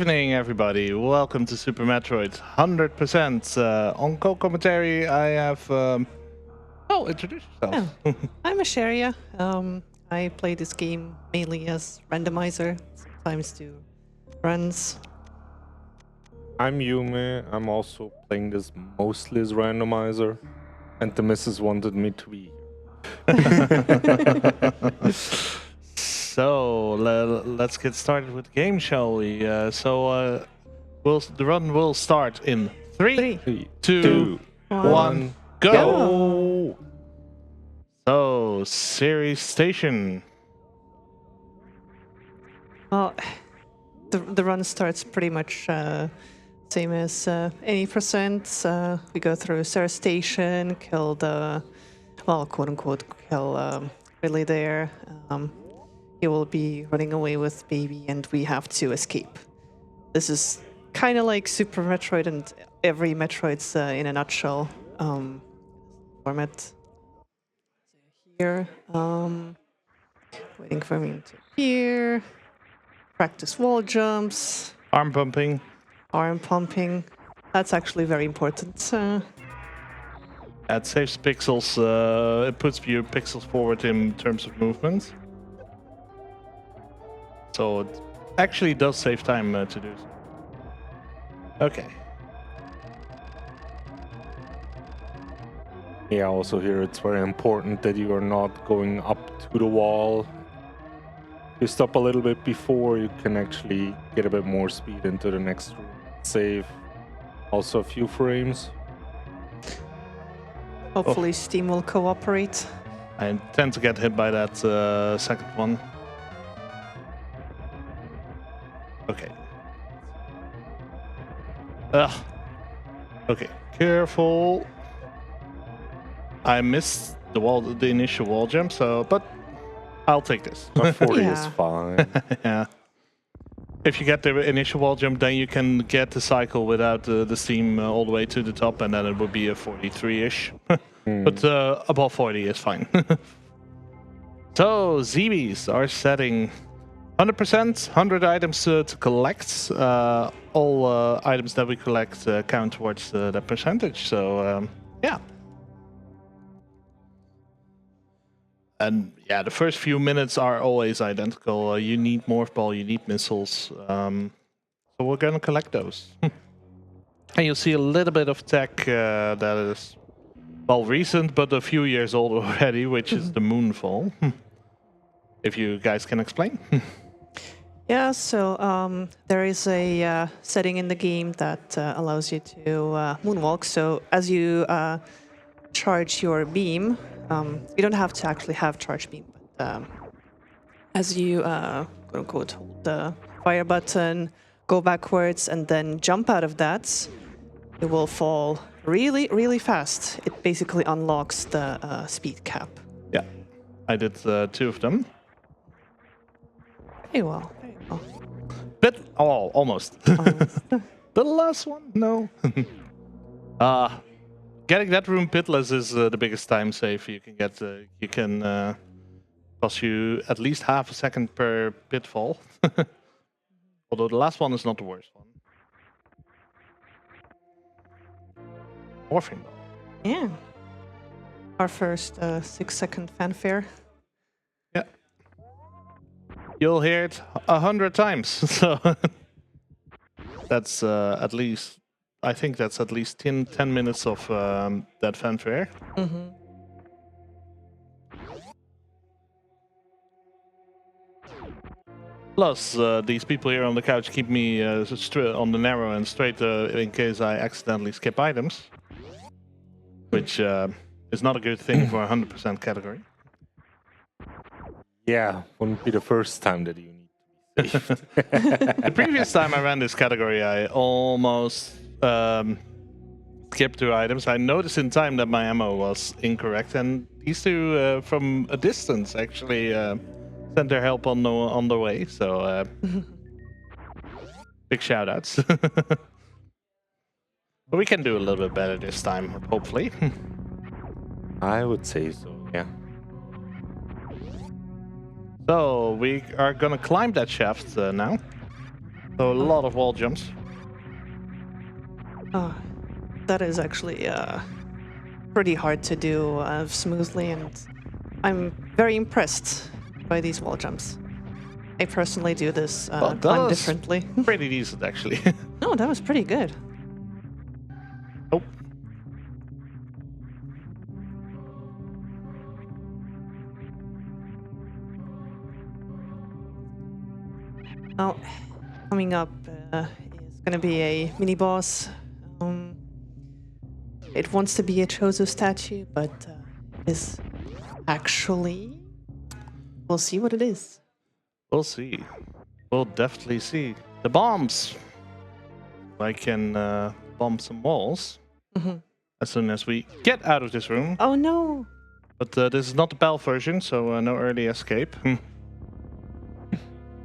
Good evening, everybody. Welcome to Super Metroid 100%. On co-commentary, I have... introduce yourself. Oh, I'm escheria. I play this game mainly as randomizer, sometimes do runs. I'm Yume. I'm also playing this mostly as randomizer, and the missus wanted me to be here. So, let's get started with the game, shall we? The run will start in 3, 2, 1, go! So, series station. Well, the run starts pretty much same as any percent. We go through Sarah Station, kill the, well, quote unquote, kill Ridley there. He will be running away with Baby, and we have to escape. This is kind of like Super Metroid and every Metroid's in a nutshell format. Here, waiting for me to appear. Practice wall jumps. Arm pumping. Arm pumping. That's actually very important. It saves pixels. It puts your pixels forward in terms of movement. So it actually does save time to do so. Okay. Yeah, also here it's very important that you are not going up to the wall. If you stop a little bit before, you can actually get a bit more speed into the next room. Save also a few frames. Hopefully Steam will cooperate. I tend to get hit by that second one. Okay. Ugh. Okay, careful. I missed the initial wall jump, but I'll take this. A 40 is Yeah. fine. Yeah. If you get the initial wall jump, then you can get the cycle without the steam all the way to the top, and then it would be a 43-ish. But above 40 is fine. So, ZBs are setting 100%, 100 items to collect. All items that we collect count towards that percentage. So, yeah. And yeah, the first few minutes are always identical. You need morph ball, you need missiles. So we're gonna collect those. And you'll see a little bit of tech that is, well, recent, but a few years old already, which is the moonfall. If you guys can explain. Yeah, so there is a setting in the game that allows you to moonwalk. So as you charge your beam, you don't have to actually have charge beam, but as you quote unquote hold the fire button, go backwards, and then jump out of that, you will fall really, really fast. It basically unlocks the speed cap. Yeah, I did 2 of them. Very well, very well. But almost. The last one, no. Getting that room pitless is the biggest time save you can get. You can cost you at least half a second per pitfall. Although the last one is not the worst one. Morphing ball. Yeah. Our first 6-second fanfare. Yeah. You'll hear it 100 times. So that's at least. I think that's at least 10 minutes of that fanfare. Mm-hmm. Plus, these people here on the couch keep me on the narrow and straight in case I accidentally skip items. Which is not a good thing for a 100% category. Yeah, wouldn't be the first time that you need to be saved. The previous time I ran this category, I almost skipped 2 items. I noticed in time that my ammo was incorrect, and these two from a distance actually sent their help on the way. So big shout outs. But we can do a little bit better this time, hopefully. I would say so, yeah. So we are gonna climb that shaft now. So a lot of wall jumps. That is actually pretty hard to do smoothly, and I'm very impressed by these wall jumps. I personally do this Well, that kind of was differently. pretty decent, actually. No, that was pretty good. Oh. Now, coming up is going to be a mini boss. It wants to be a Chozo statue, but is actually. We'll see what it is. We'll see. We'll definitely see. The bombs! I can bomb some walls as soon as we get out of this room. Oh no! But this is not the PAL version, so no early escape.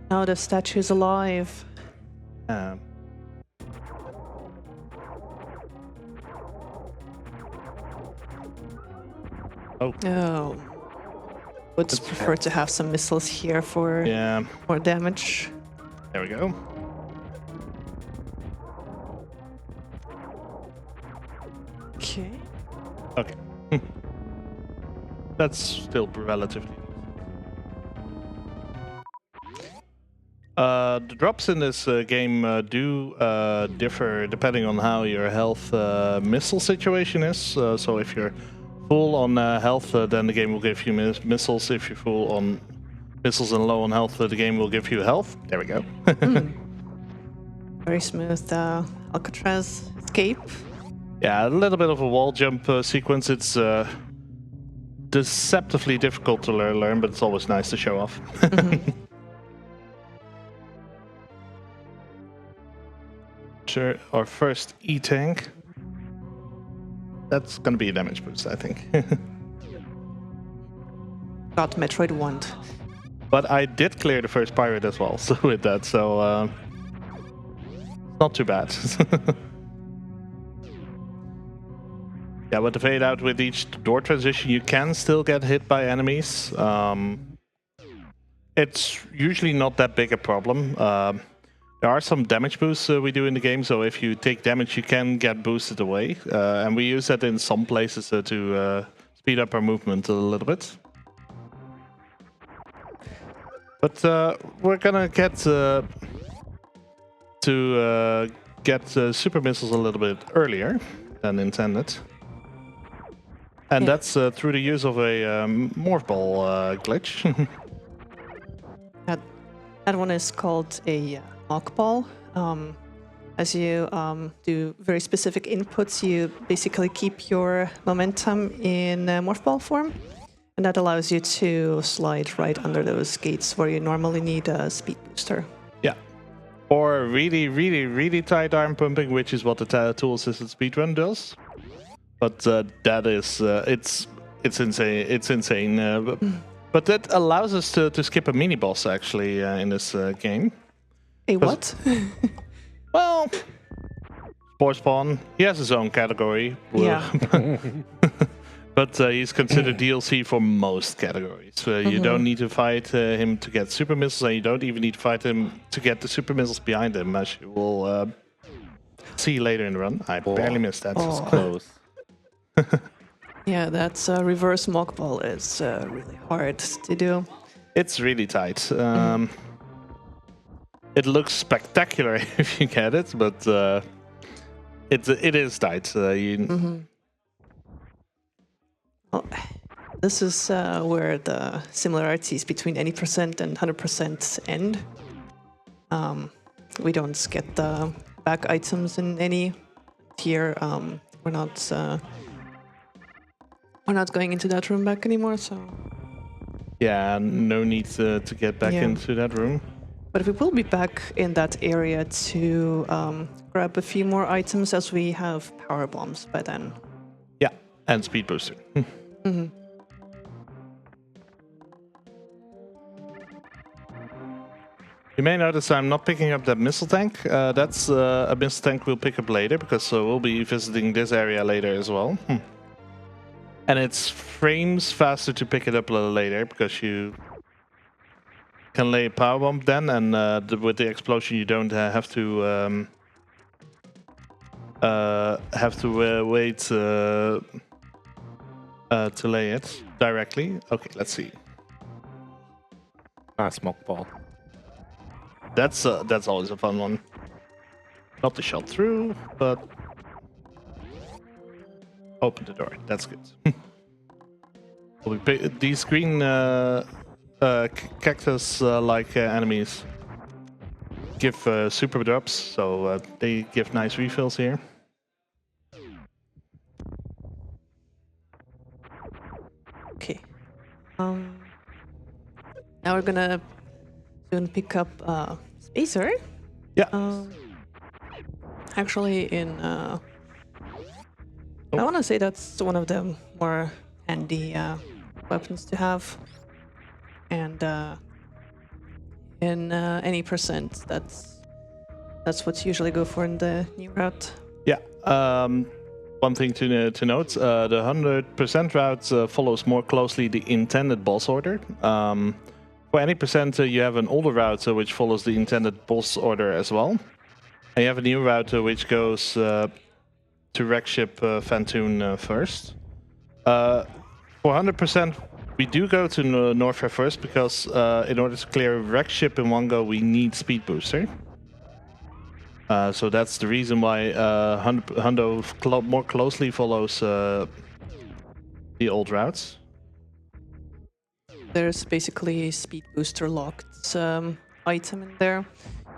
Now the statue is alive. Oh. Oh. Would prefer to have some missiles here for more damage. There we go. Okay. Okay. That's still relatively. The drops in this game do differ depending on how your health missile situation is. So if you're full on health, then the game will give you missiles. If you're full on missiles and low on health, the game will give you health. There we go. Very smooth Alcatraz escape. Yeah, a little bit of a wall jump sequence. It's deceptively difficult to learn, but it's always nice to show off. Sure, our first E-tank. That's gonna be a damage boost, I think. Got Metroid wand. But I did clear the first pirate as well, so with that, so not too bad. Yeah, with the fade out with each door transition, you can still get hit by enemies. It's usually not that big a problem. There are some damage boosts we do in the game, so if you take damage, you can get boosted away. And we use that in some places to speed up our movement a little bit. But we're gonna get super missiles a little bit earlier than intended. And that's through the use of a morph ball glitch. That one is called a mock ball. As you do very specific inputs, you basically keep your momentum in morph ball form. And that allows you to slide right under those gates where you normally need a speed booster. Yeah. Or really, really, really tight arm pumping, which is what the tool-assisted speedrun does. But that is, it's insane. It's insane. But that allows us to skip a mini boss actually in this game. A what? Well, Spore Spawn. He has his own category. Yeah. But he's considered DLC for most categories. You don't need to fight him to get super missiles, and you don't even need to fight him to get the super missiles behind him, as you will see later in the run. I barely missed that. It's close. Yeah, that's reverse mock ball is really hard to do. It's really tight. It looks spectacular if you get it, but it is tight. Well, this is where the similarities between any percent and 100% end. We don't get the back items in any tier. We're not going into that room back anymore, so... Yeah, no need to get back into that room. But we will be back in that area to grab a few more items as we have power bombs by then. Yeah, and speed booster. You may notice I'm not picking up that missile tank. That's a missile tank we'll pick up later, because we'll be visiting this area later as well. And it's frames faster to pick it up a little later, because you can lay a power bomb then, and with the explosion you don't have to wait to lay it directly. Okay, let's see. Ah, smoke ball. That's always a fun one. Not the shot through, but open the door. That's good. These green cactus-like enemies give super drops, so they give nice refills here. Okay. Now we're gonna soon pick up Spacer. Yeah. Actually, I want to say that's one of the more handy weapons to have, and in any percent, that's what's usually go for in the new route. Yeah. One thing to note: the 100% route follows more closely the intended boss order. For any percent, you have an older route which follows the intended boss order as well, and you have a new route which goes to wreck ship Fantoon first. For 100%, we do go to Norfair first because in order to clear wreck ship in one go, we need speed booster. So that's the reason why Hundo more closely follows the old routes. There's basically a speed booster locked item in there.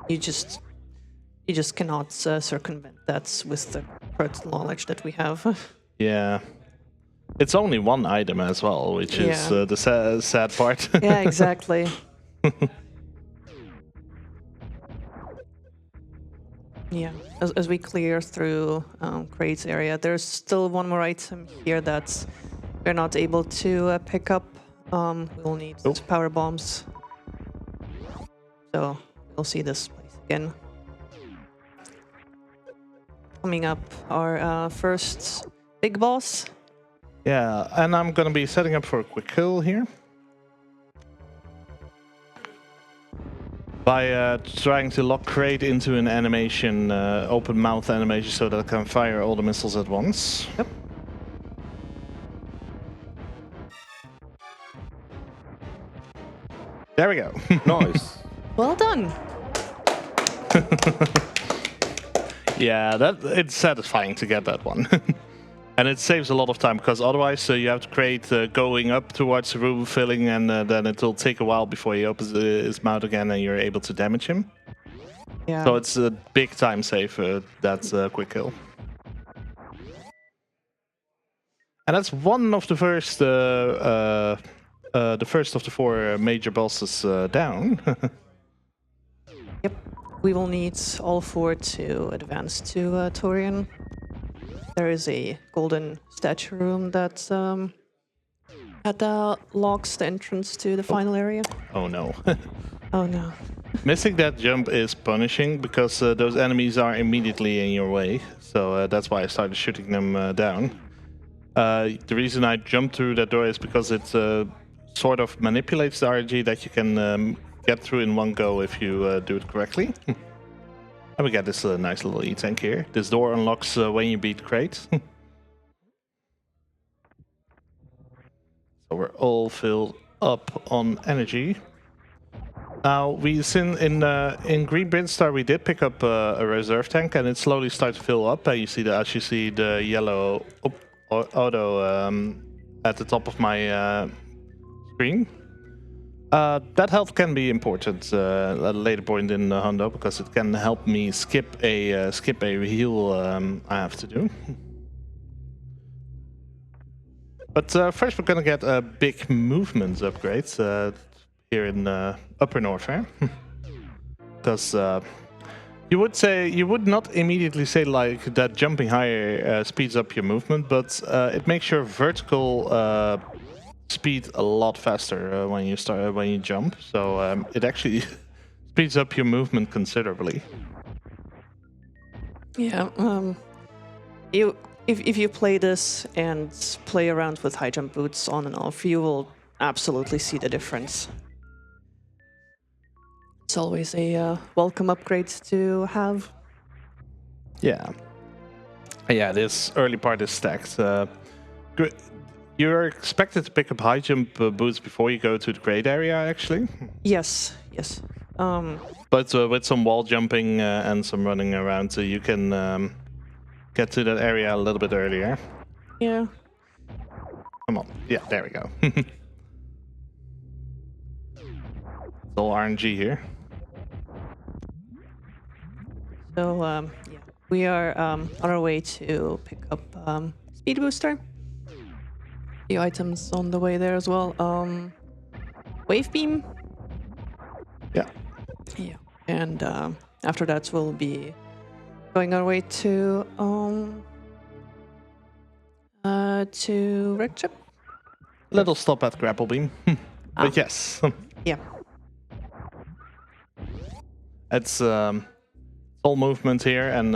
You just cannot circumvent that with the personal knowledge that we have. Yeah. It's only one item as well, which is the sad part. Yeah, exactly. Yeah, as we clear through Crate's area, there's still one more item here that we're not able to pick up. We'll need power bombs. So we'll see this place again. Coming up, our first big boss. Yeah, and I'm gonna be setting up for a quick kill here. By trying to lock Crate into an animation, open mouth animation, so that I can fire all the missiles at once. Yep. There we go. Nice. Well done. Yeah, it's satisfying to get that one. And it saves a lot of time, because otherwise you have to create going up towards the room, filling, and then it will take a while before he opens his mouth again and you're able to damage him. Yeah. So it's a big time save, that quick kill. And that's one of the first of the 4 major bosses down. Yep. We will need all 4 to advance to Torian. There is a golden statue room that locks the entrance to the final area. Oh no. Oh no. Missing that jump is punishing, because those enemies are immediately in your way. So that's why I started shooting them down. The reason I jumped through that door is because it sort of manipulates the RNG that you can get through in one go if you do it correctly. And we got this nice little E-tank here. This door unlocks when you beat Crate. So we're all filled up on energy. Now, in Green Brinstar we did pick up a reserve tank, and it slowly starts to fill up. And you see as you see the yellow auto at the top of my screen. That health can be important at a later point in Hundo, because it can help me skip a heal I have to do. But first we're gonna get a big movement upgrade here in Upper Norfair. Because you would not immediately say like that jumping higher speeds up your movement, but it makes your vertical speed a lot faster when you jump. So it actually speeds up your movement considerably. Yeah. If you play this and play around with high jump boots on and off, you will absolutely see the difference. It's always a welcome upgrade to have. Yeah. Yeah, this early part is stacked. You're expected to pick up high jump boots before you go to the grade area, actually. Yes. But with some wall jumping and some running around, you can get to that area a little bit earlier. Yeah. Come on. Yeah, there we go. It's all RNG here. So yeah, we are on our way to pick up speed booster. Few items on the way there as well. Wave beam. Yeah. Yeah. And after that, we'll be going our way to Wreck Chip. Little stop at grapple beam. But yes. Yeah. It's all movement here and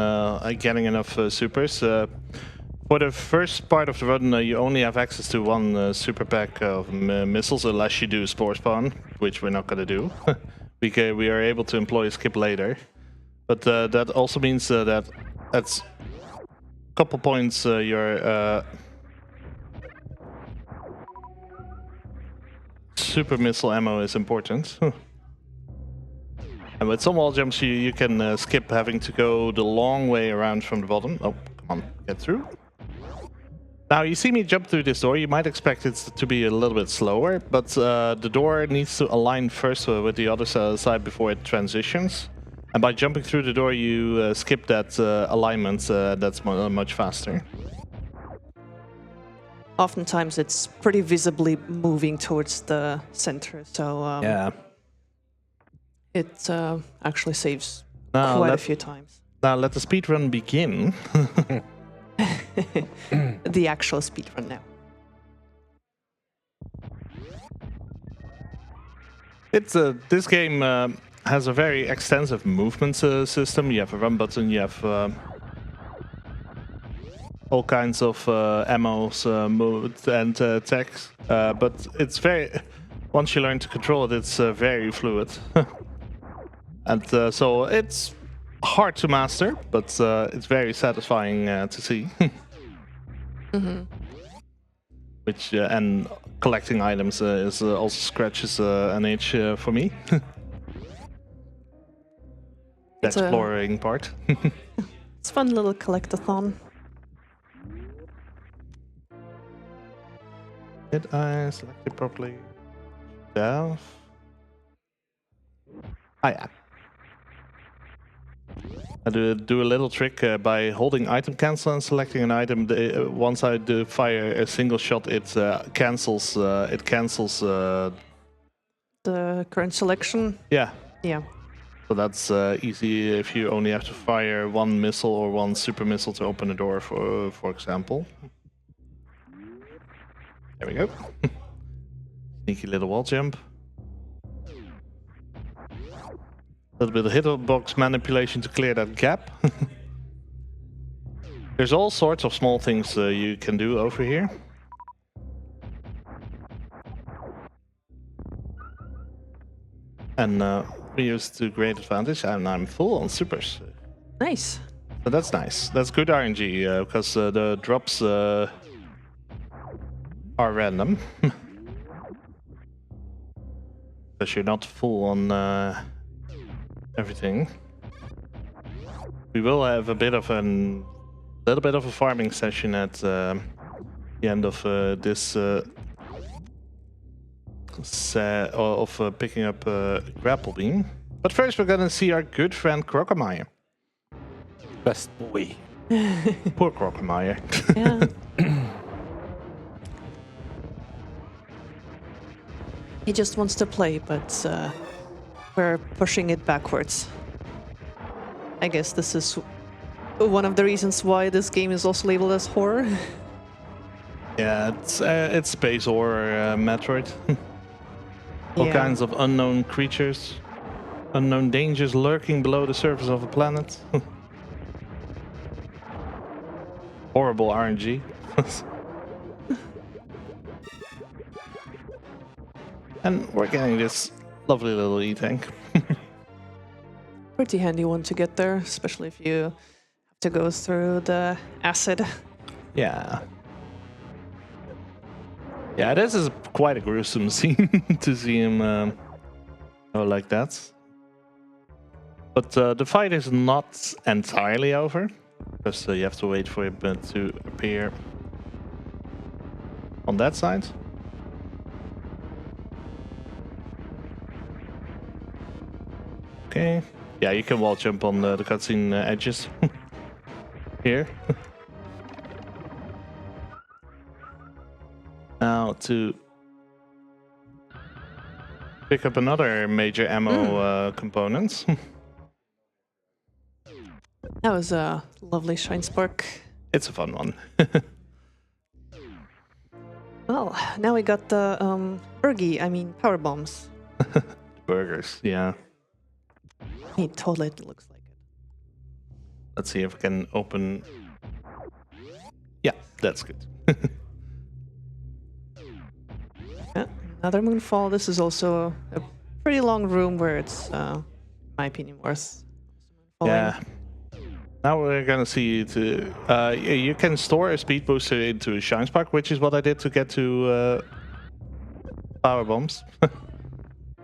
getting enough supers. For the first part of the run, you only have access to one super pack of missiles, unless you do Spore Spawn, which we're not going to do. We are able to employ skip later. But that also means that at a couple points your super missile ammo is important. And with some wall jumps, you can skip having to go the long way around from the bottom. Oh, come on, get through. Now, you see me jump through this door. You might expect it to be a little bit slower, but the door needs to align first with the other side before it transitions. And by jumping through the door, you skip that alignment. That's much faster. Oftentimes, it's pretty visibly moving towards the center, so Yeah. it actually saves Now quite a few times. Now let the speedrun begin. The actual speedrun now. It's this game has a very extensive movement system. You have a run button. You have all kinds of ammos, moves, and attacks. But it's once you learn to control it, it's very fluid. And so it's hard to master, but it's very satisfying to see. Mm-hmm. Which and collecting items is also scratches an itch for me. The It's exploring part. It's a fun little collectathon. Did I select it properly? Yeah. Yeah. I do a little trick by holding item cancel and selecting an item. Once I do fire a single shot, it cancels. It cancels. The current selection. Yeah. Yeah. So that's easy if you only have to fire one missile or one super missile to open a door, for example. There we go. Sneaky little wall jump. A little bit of hitbox manipulation to clear that gap. There's all sorts of small things you can do over here. And we use to great advantage, and I'm full on supers. Nice. So that's nice. That's good RNG, because the drops are random. Because you're not full on everything. We will have a little bit of a farming session at the end of this picking up grapple beam. But first, we're gonna see our good friend Crocomire. Best boy. Poor Crocomire. Yeah. He just wants to play, but we're pushing it backwards. I guess this is one of the reasons why this game is also labeled as horror. Yeah, it's space horror, Metroid. All Yeah. kinds of unknown creatures, unknown dangers lurking below the surface of a planet. Horrible RNG. And we're getting this lovely little E-tank. pretty handy one to get there, especially if you have to go through the acid. Yeah. Yeah, this is quite a gruesome scene to see him go like that. But the fight is not entirely over, because you have to wait for him to appear on that side. Okay. Yeah, you can wall jump on the cutscene edges here. Now to pick up another major ammo component. That was a lovely Shine Spark. It's a fun one. Well, now we got the power bombs. Burgers, yeah. He totally looks like it. Let's see if we can open. Yeah, that's good. Yeah, another Moonfall. This is also a pretty long room where it's, in my opinion, worth falling. Yeah. Now we're gonna see you can store a speed booster into a Shine Spark, which is what I did to get to power bombs.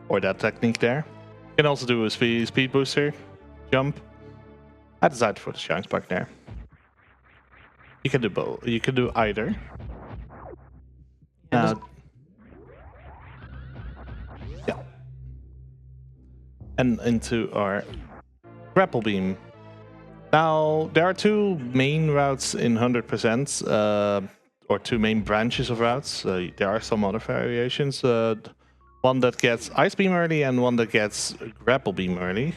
Or that technique there. You can also do a speed booster jump. I decided for the Shine Spark there. You can do both. You can do either. Yeah. And into our grapple beam. Now, there are two main routes in 100%, or two main branches of routes. There are some other variations. One that gets Ice Beam early and one that gets Grapple Beam early.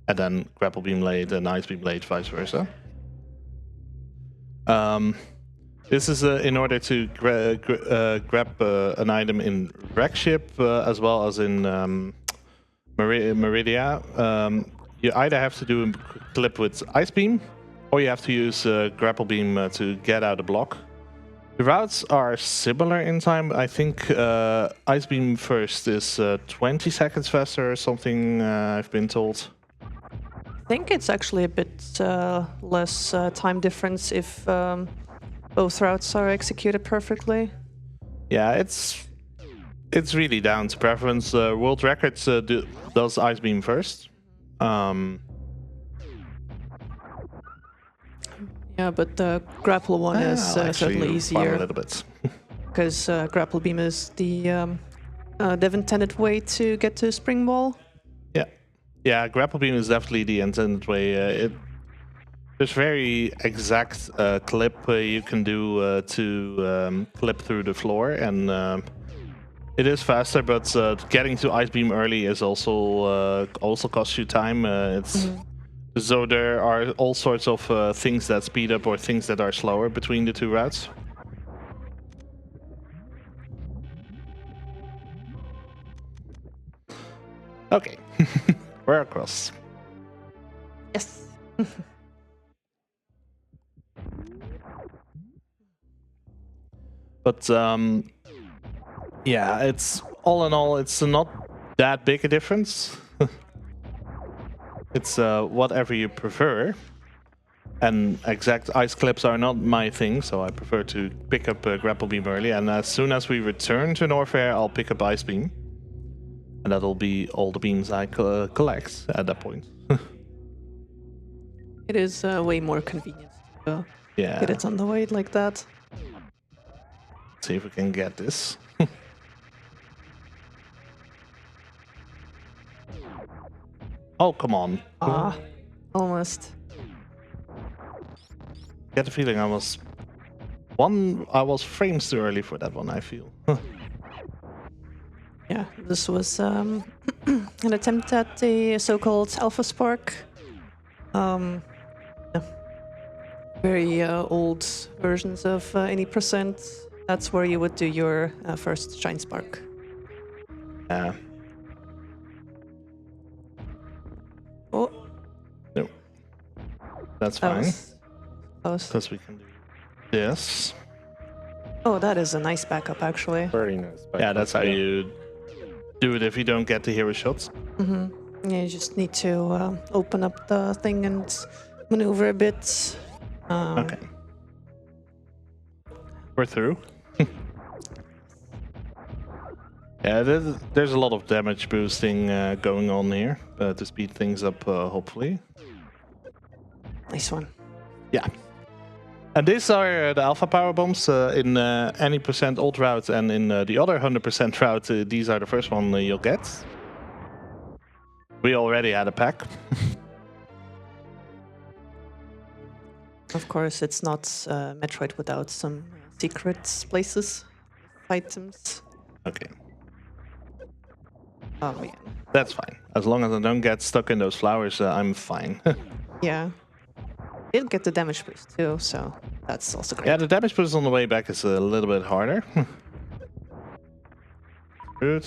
And then Grapple Beam late and Ice Beam late, vice versa. This is in order to grab an item in Wreck Ship as well as in Meridia. You either have to do a clip with Ice Beam, or you have to use Grapple Beam to get out a block. The routes are similar in time. I think Ice Beam first is 20 seconds faster or something, I've been told. I think it's actually a bit less time difference if both routes are executed perfectly. Yeah, it's really down to preference. World Records does Ice Beam first. Yeah, but the grapple one is certainly easier. A little bit. Because grapple beam is the intended way to get to spring ball. Yeah, grapple beam is definitely the intended way. There's very exact clip you can do to clip through the floor, and it is faster. But getting to Ice Beam early is also costs you time. So there are all sorts of things that speed up or things that are slower between the two routes. Okay, we're across. Yes. But yeah, it's all in all, it's not that big a difference. It's whatever you prefer. And exact ice clips are not my thing, so I prefer to pick up Grapple Beam early. And as soon as we return to Norfair, I'll pick up Ice Beam. And that'll be all the beams I collect at that point. It is way more convenient to get it on the way like that. Let's see if we can get this. Oh, come on. Ah, almost. Get the feeling I was frames too early for that one, I feel. Yeah, this was an attempt at the so-called Alpha Spark. Very old versions of any percent. That's where you would do your first Shine Spark. Yeah. Oh. No. That's fine. Close. Because we can do this. Oh, that is a nice backup, actually. Very nice. Yeah, that's how you do it if you don't get the hero shots. Yeah, you just need to open up the thing and maneuver a bit. Okay. We're through. Yeah, there's a lot of damage boosting going on here to speed things up, hopefully. Nice one. Yeah. And these are the alpha power bombs in any percent old route, and in the other 100% route, these are the first one you'll get. We already had a pack. Of course, it's not Metroid without some secret places, items. Okay. Oh man. That's fine. As long as I don't get stuck in those flowers, I'm fine. Yeah. Did get the damage boost too, so that's also great. Yeah, the damage boost on the way back is a little bit harder. Good.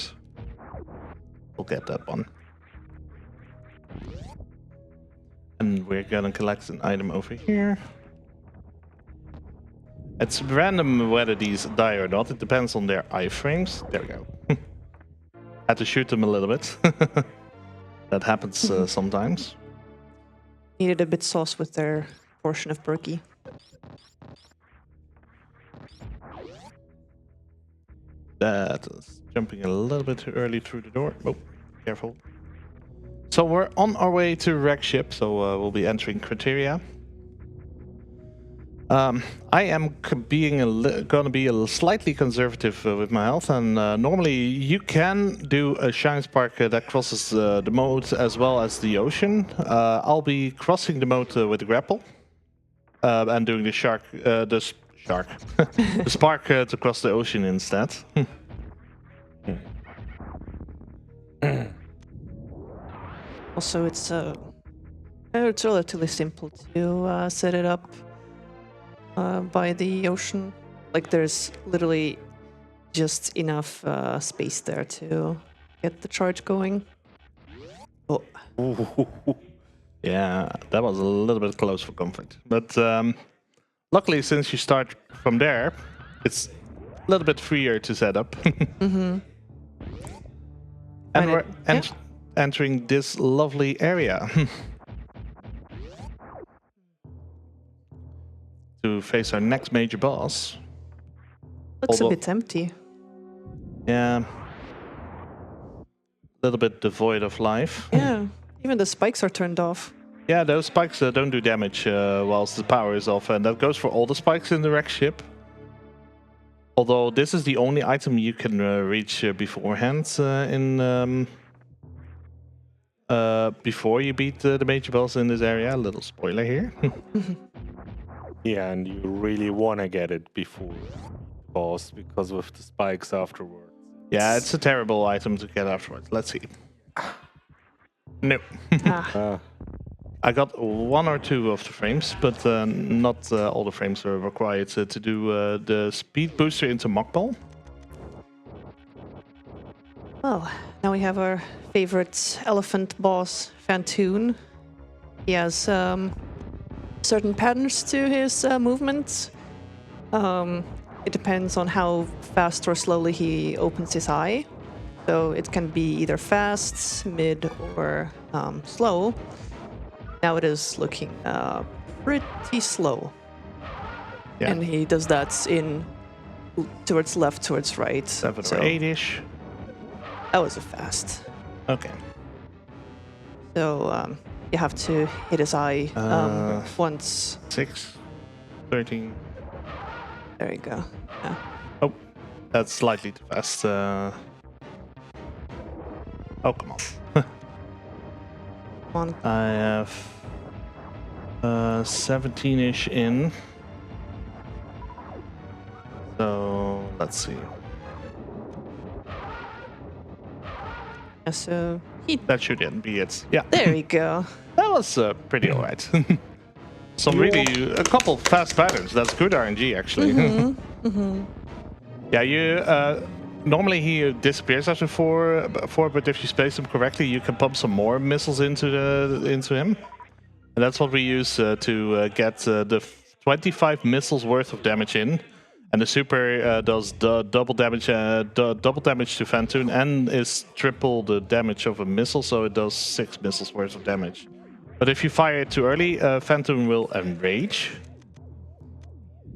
We'll get that one. And we're gonna collect an item over here. It's random whether these die or not. It depends on their iframes. There we go. Had to shoot them a little bit. That happens sometimes. Needed a bit sauce with their portion of Berkey. That is jumping a little bit too early through the door. Oh, careful. So we're on our way to wreck ship, so we'll be entering criteria. I am gonna be slightly conservative with my health, and normally you can do a shine spark that crosses the moat as well as the ocean. I'll be crossing the moat with the grapple and doing the the spark to cross the ocean instead. Also, it's relatively simple to set it up by the ocean. Like, there's literally just enough space there to get the charge going. Oh, Yeah, that was a little bit close for comfort. But luckily, since you start from there, it's a little bit freer to set up. mm-hmm. And Right, we're yeah. entering this lovely area. To face our next major boss. Looks a Although- bit empty. Yeah. A little bit devoid of life. Yeah, even the spikes are turned off. Yeah, those spikes don't do damage whilst the power is off, and that goes for all the spikes in the wreck ship. Although this is the only item you can reach beforehand before you beat the major boss in this area. A little spoiler here. Yeah, and you really want to get it before the boss, because with the spikes afterwards. Yeah, it's a terrible item to get afterwards. Let's see. No. Ah, I got 1 or 2 of the frames, but not all the frames are required to do the speed booster into Mockball. well, now we have our favorite elephant boss, Fantoon. He has certain patterns to his movements. It depends on how fast or slowly he opens his eye. So it can be either fast, mid, or slow. Now it is looking pretty slow. Yeah. And he does that in towards left, towards right. 7 so or 8-ish. that was a fast. Okay. So you have to hit his eye once. 6, 13. There you go. Yeah. Oh, that's slightly too fast. Oh, come on. Come on. I have 17-ish in. So, let's see. Yeah, so he. That should be it. Yeah. There you go. That was pretty alright. A couple fast patterns. That's good RNG, actually. Yeah, you normally he disappears after four, but if you space him correctly, you can pump some more missiles into him, and that's what we use to get the 25 missiles worth of damage in, And the super does double damage to Phantoon and is triple the damage of a missile, so it does 6 missiles worth of damage. But if you fire it too early, Phantoon will enrage.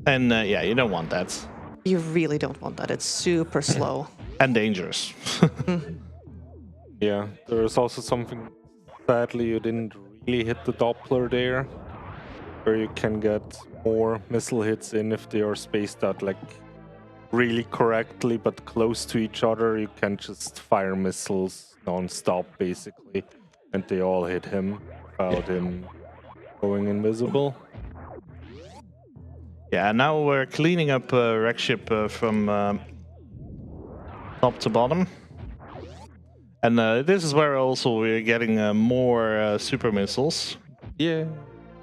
And yeah, you don't want that. You really don't want that. It's super slow. And dangerous. Yeah, there is also something, sadly, you didn't really hit the Doppler there, where you can get more missile hits in if they are spaced out like really correctly but close to each other. You can just fire missiles non-stop basically, and they all hit him without him going invisible. Yeah, now we're cleaning up wreck ship from top to bottom. And this is where also we're getting more super missiles. Yeah.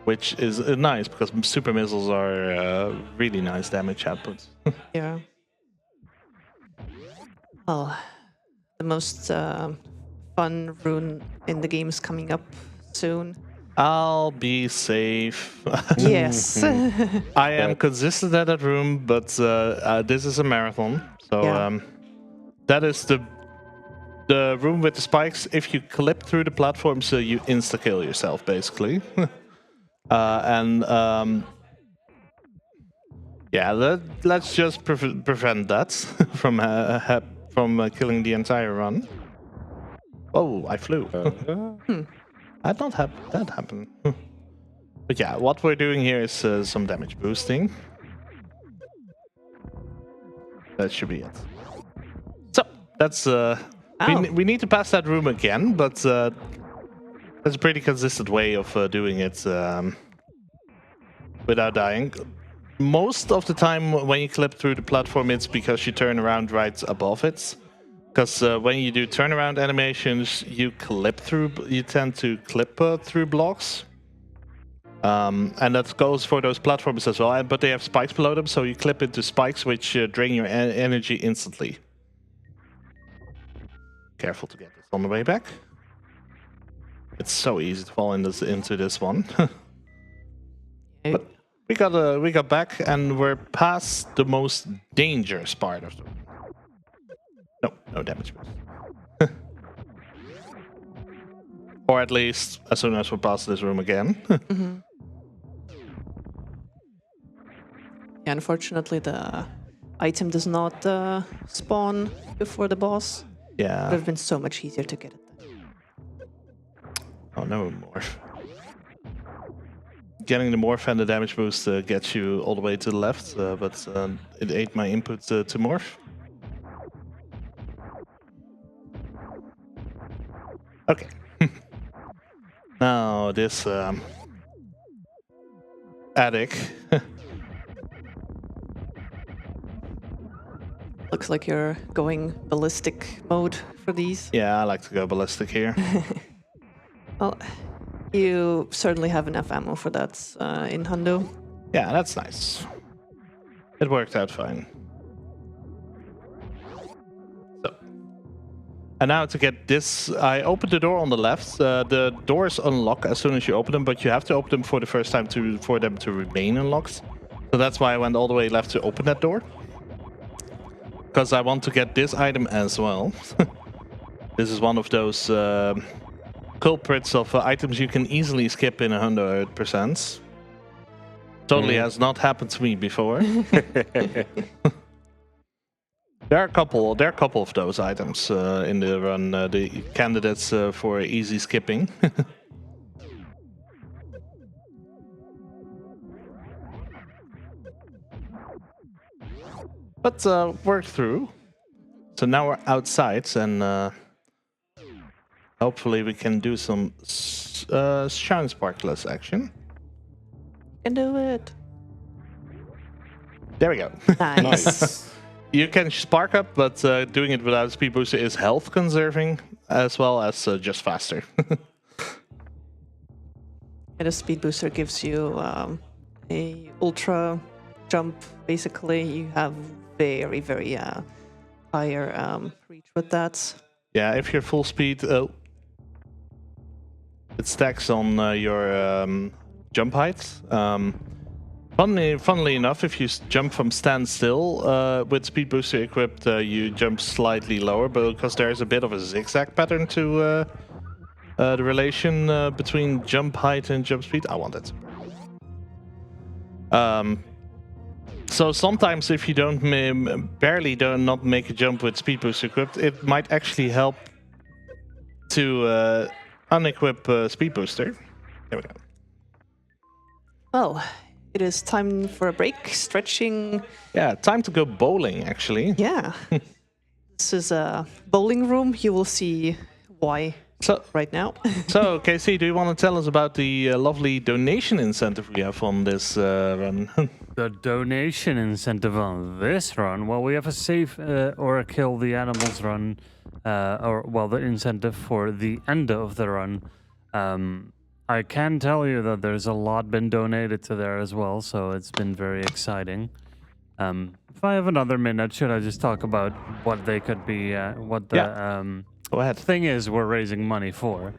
Which is nice, because super missiles are really nice damage output. Yeah. Well, the most fun rune in the game is coming up soon. I'll be safe. Yes. I am consistent at that room, but this is a marathon. So Yeah. that is the room with the spikes. If you clip through the platforms, you insta-kill yourself, basically. Yeah, let's just prevent that from killing the entire run. Oh, I flew. I don't have that happen. But yeah, what we're doing here is some damage boosting. That should be it. So that's we need to pass that room again, but that's a pretty consistent way of doing it without dying. Most of the time when you clip through the platform, it's because you turn around right above it. Because when you do turnaround animations, you tend to clip through blocks. And that goes for those platforms as well, but they have spikes below them, so you clip into spikes which drain your energy instantly. Careful to get this on the way back. It's so easy to fall into this one. But we got back, and we're past the most dangerous part of the room. No damage boost. Or at least as soon as we pass this room again. Yeah, unfortunately, the item does not spawn before the boss. It would Yeah. have been so much easier to get it. Oh no, morph. Getting the morph and the damage boost gets you all the way to the left, but it ate my input to morph. Okay. Now this attic. Looks like you're going ballistic mode for these. Yeah, I like to go ballistic here. Well, you certainly have enough ammo for that in Hundo. Yeah, that's nice. It worked out fine. So. And now to get this, I opened the door on the left. The doors unlock as soon as you open them, but you have to open them for the first time for them to remain unlocked. So that's why I went all the way left to open that door. Because I want to get this item as well. This is one of those culprits of items you can easily skip in 100%. Totally has not happened to me before. There are a couple of those items in the run, the candidates for easy skipping. But worked through. So now we're outside, and hopefully we can do some shine sparkless action. Can do it. There we go. Nice. You can spark up, but doing it without a speed booster is health conserving as well as just faster. And a speed booster gives you a ultra jump. Basically, you have very, very higher reach with that. Yeah, if you're full speed, it stacks on your jump height. Funnily enough, if you jump from standstill with Speed Booster equipped, you jump slightly lower, but because there's a bit of a zigzag pattern to the relation between jump height and jump speed. I want it. So sometimes if you not make a jump with Speed Booster equipped, it might actually help to unequip Speed Booster. There we go. Well, it is time for a break, stretching. Yeah, time to go bowling, actually. Yeah. This is a bowling room. You will see why right now. So, Casey, do you want to tell us about the lovely donation incentive we have on this run? The donation incentive on this run? Well, we have a save or a kill the animals run, the incentive for the end of the run. I can tell you that there's a lot been donated to there as well, so it's been very exciting. If I have another minute, should I just talk about what they could be, Go ahead. thing is we're raising money for?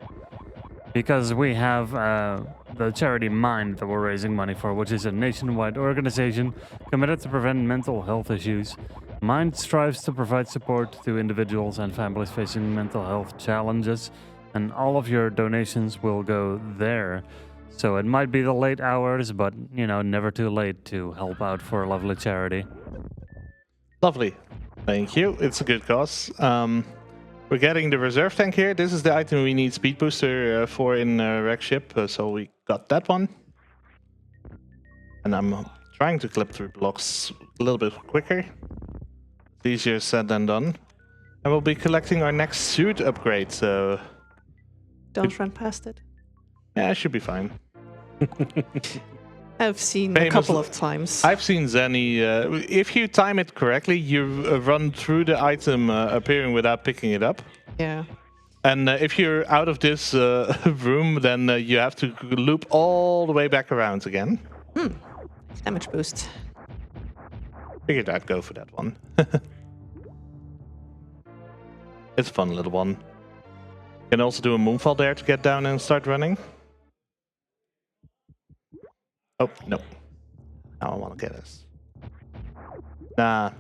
Because we have the charity Mind that we're raising money for, which is a nationwide organization committed to prevent mental health issues. Mind strives to provide support to individuals and families facing mental health challenges, and all of your donations will go there. So it might be the late hours, but, you know, never too late to help out for a lovely charity. Lovely. Thank you. It's a good cause. We're getting the reserve tank here. This is the item we need Speed Booster for in Wreck Ship, so we got that one. And I'm trying to clip through blocks a little bit quicker. It's easier said than done. And we'll be collecting our next suit upgrade, so... Don't run past it. Yeah, it should be fine. I've seen a couple of times. I've seen Zenny. If you time it correctly, you run through the item appearing without picking it up. Yeah. And if you're out of this room, then you have to loop all the way back around again. Damage boost. Figured I'd go for that one. It's a fun little one. You can also do a moonfall there to get down and start running. Oh, no. Now I want to get us. Nah.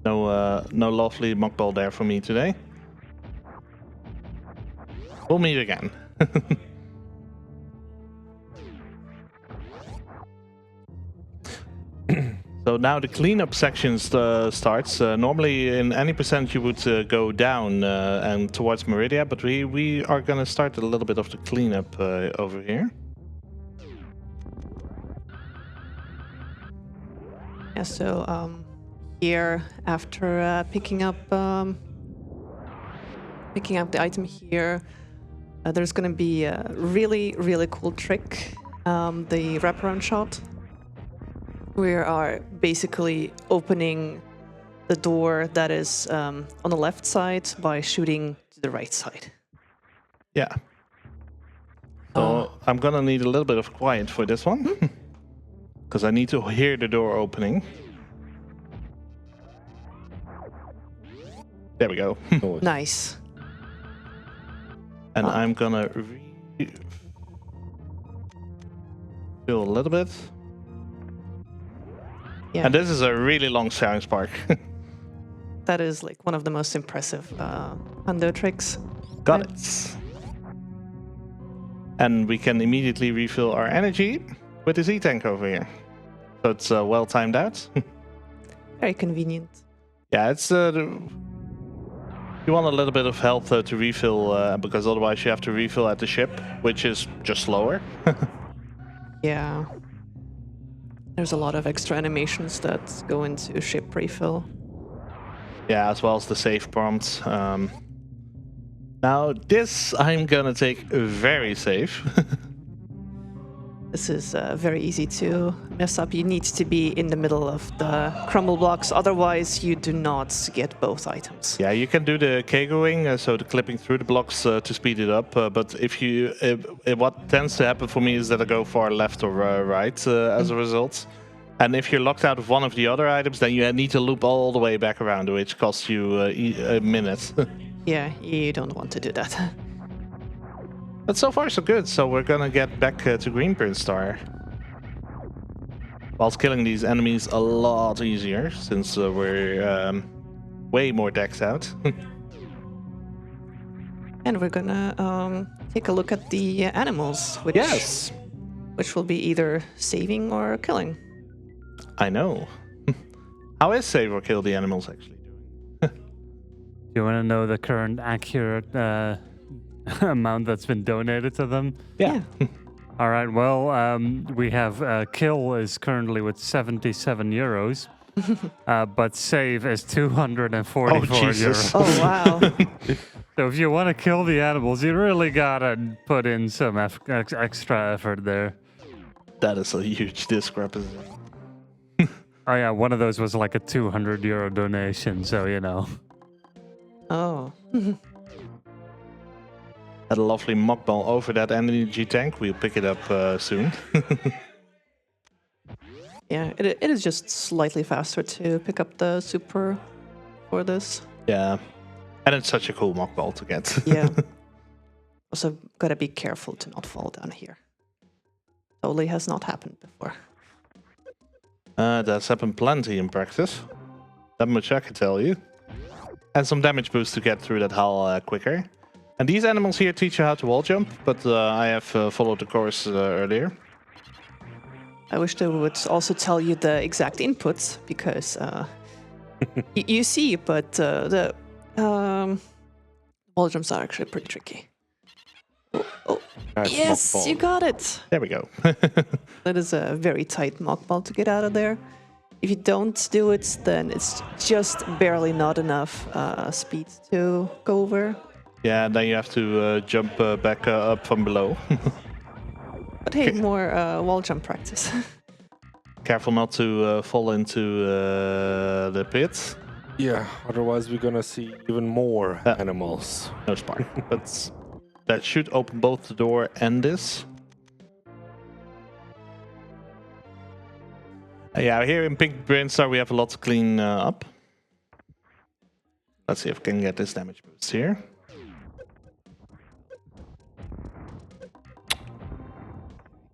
No lovely muckball there for me today. We'll meet again. So now the cleanup section starts. Normally in any percent you would go down and towards Meridia, but we are going to start a little bit of the cleanup over here. Yeah, so here after picking up the item here, there's going to be a really cool trick, the wraparound shot. We are basically opening the door that is on the left side by shooting to the right side. Yeah. So I'm gonna need a little bit of quiet for this one. Because I need to hear the door opening. There we go. Nice. And I'm gonna fill a little bit. Yeah. And this is a really long sharing spark. That is like one of the most impressive hundo tricks. Got it. And we can immediately refill our energy with this E-tank over here. So it's well timed out. Very convenient. Yeah, it's you want a little bit of health to refill, because otherwise you have to refill at the ship, which is just slower. Yeah. There's a lot of extra animations that go into ship refill. Yeah, as well as the save prompts. Now this I'm gonna take very safe. This is very easy to mess up. You need to be in the middle of the crumble blocks, otherwise you do not get both items. Yeah, you can do the kegoing, so the clipping through the blocks to speed it up. But if you, what tends to happen for me is that I go far left or right as a result. And if you're locked out of one of the other items, then you need to loop all the way back around, which costs you a minute. Yeah, you don't want to do that. But so far so good, so we're gonna get back to Green Prince Star. whilst killing these enemies a lot easier since we're way more decks out. And we're gonna take a look at the animals, which will be either saving or killing. I know. How is save or kill the animals actually doing? Do you want to know the current accurate amount that's been donated to them? Yeah. All right. Well, we have kill is currently with 77 euros, but save is 244 Oh, Jesus. euros. Oh wow! So if you want to kill the animals, you really gotta put in some extra effort there. That is a huge discrepancy. Oh yeah, one of those was like a 200 euro donation, so you know. Oh. Had a lovely mock ball over that energy tank. We'll pick it up soon. Yeah, it is just slightly faster to pick up the super for this. Yeah. And it's such a cool mock ball to get. Yeah. Also, gotta be careful to not fall down here. Totally has not happened before. That's happened plenty in practice. That much I can tell you. And some damage boost to get through that hull quicker. And these animals here teach you how to wall jump, but I have followed the course earlier. I wish they would also tell you the exact inputs, because you see, but the wall jumps are actually pretty tricky. Oh, Nice yes, mock ball. you got it. There we go. That is a very tight mock ball to get out of there. If you don't do it, then it's just barely not enough speed to go over. Yeah, and then you have to jump back up from below. But hey, more wall jump practice. Careful not to fall into the pit. Yeah, otherwise we're gonna see even more animals. No spark. But that should open both the door and this. Yeah, here in Pink Brainstar we have a lot to clean up. Let's see if we can get this damage boost here.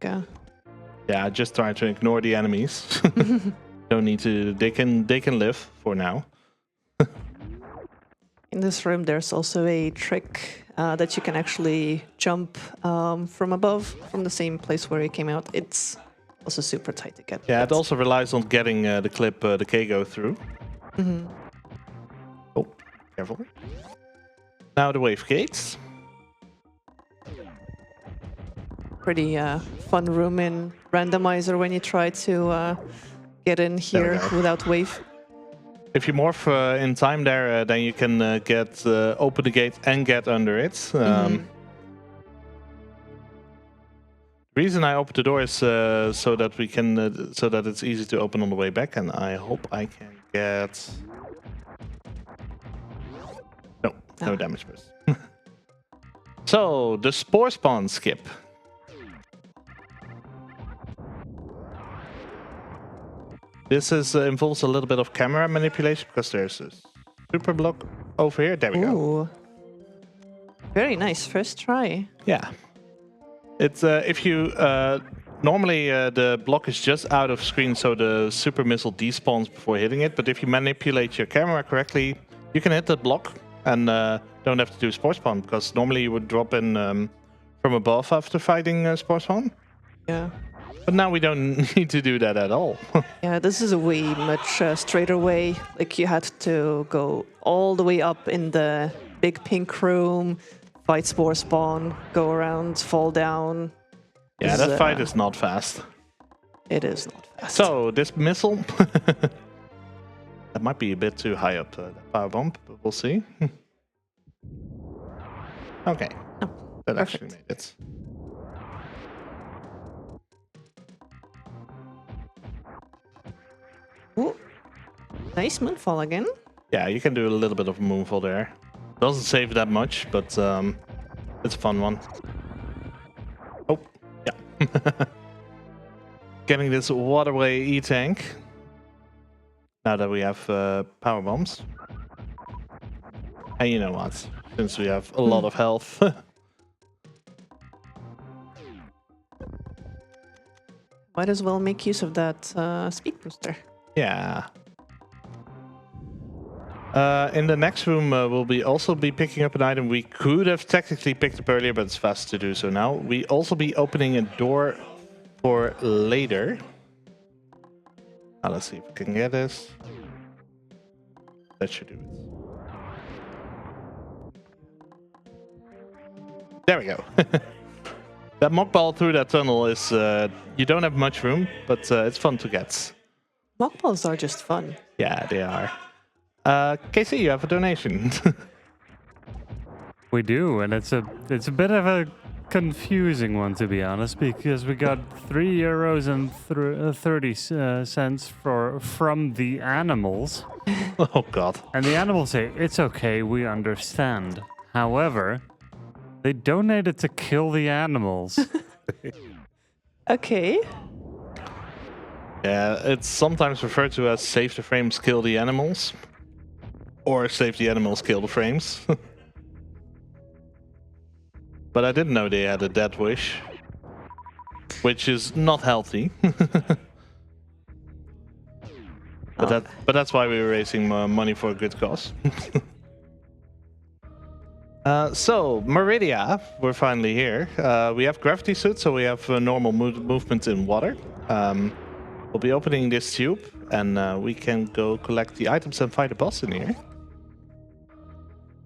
Yeah. Yeah, just try to ignore the enemies. Don't need to. They can live for now. In this room, there's also a trick that you can actually jump from above, from the same place where you came out. It's also super tight to get. Yeah, it also relies on getting the clip, the K-go through. Mhm. Oh, careful. Now the wave gates. Pretty fun room in randomizer when you try to get in here go. without wave. If you morph in time there, then you can get open the gate and get under it. The reason I opened the door is so that we can, so that it's easy to open on the way back. And I hope I can get. No damage boost. So the spore spawn skip. This is involves a little bit of camera manipulation because there's a super block over here. There we go. Ooh. Very nice. First try. Yeah. It's if you normally the block is just out of screen, so the super missile despawns before hitting it. But if you manipulate your camera correctly, you can hit that block and don't have to do spore spawn, because normally you would drop in from above after fighting spore spawn. Yeah. But now we don't need to do that at all. Yeah, this is a way much straighter way. Like, you had to go all the way up in the big pink room, fight spore spawn, go around, fall down. Yeah, This that fight is not fast. It is not fast. So this missile, that might be a bit too high up the power bump, but we'll see. Okay, Oh, that actually perfect. made it. Ooh. Nice moonfall again. Yeah, you can do a little bit of a moonfall there. Doesn't save that much, but it's a fun one. Oh, yeah. Getting this waterway E-tank. Now that we have power bombs. And you know what? Since we have a lot of health. might as well make use of that speed booster. Yeah. In the next room, we'll also be picking up an item we could have technically picked up earlier, but it's fast to do so now. We also be opening a door for later. Now let's see if we can get this. That should do it. There we go. That mock ball through that tunnel is, you don't have much room, but it's fun to get. Mock balls are just fun. Yeah, they are. KC, you have a donation. We do, and it's a bit of a confusing one, to be honest, because we got €3.30 from the animals. Oh God. And the animals say, it's okay, we understand. However, they donated to kill the animals. Okay. Yeah, it's sometimes referred to as save the frames, kill the animals. Or save the animals, kill the frames. But I didn't know they had a death wish. Which is not healthy. But that's why we were raising money for a good cause. So, Meridia, we're finally here. We have gravity suits, so we have normal movement in water. We'll be opening this tube, and we can go collect the items and fight a boss in here.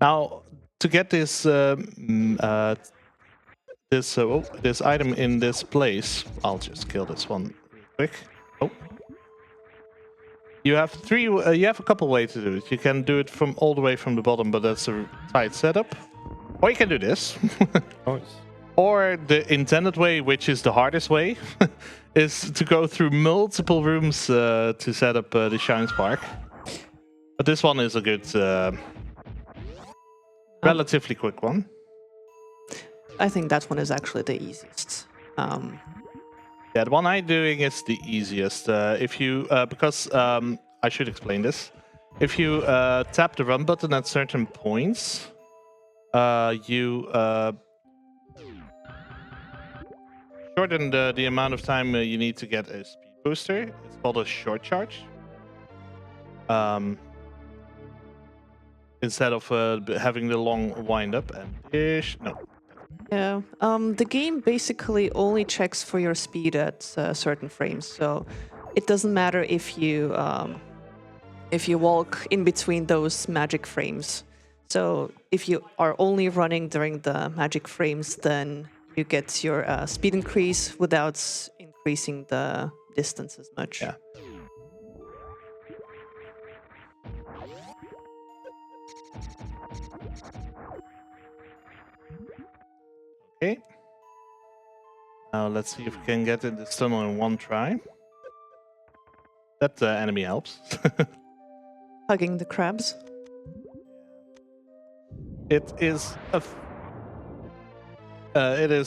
Now, to get this this item in this place, I'll just kill this one real quick. Oh. You have you have a couple ways to do it. You can do it from all the way from the bottom, but that's a tight setup. Or you can do this. Nice. Or the intended way, which is the hardest way, is to go through multiple rooms to set up the Shine Spark. But this one is a good, relatively quick one. I think that one is actually the easiest. Yeah, the one I'm doing is the easiest. If you, because I should explain this. If you tap the run button at certain points, you shorten the amount of time you need to get a speed booster. It's called a short charge. Instead of having the long wind up and ish. No. Yeah. The game basically only checks for your speed at certain frames, so it doesn't matter if you walk in between those magic frames. So if you are only running during the magic frames, then you get your speed increase without increasing the distance as much. Yeah. Okay. Now let's see if we can get in this tunnel in one try. That enemy helps. Hugging the crabs. It is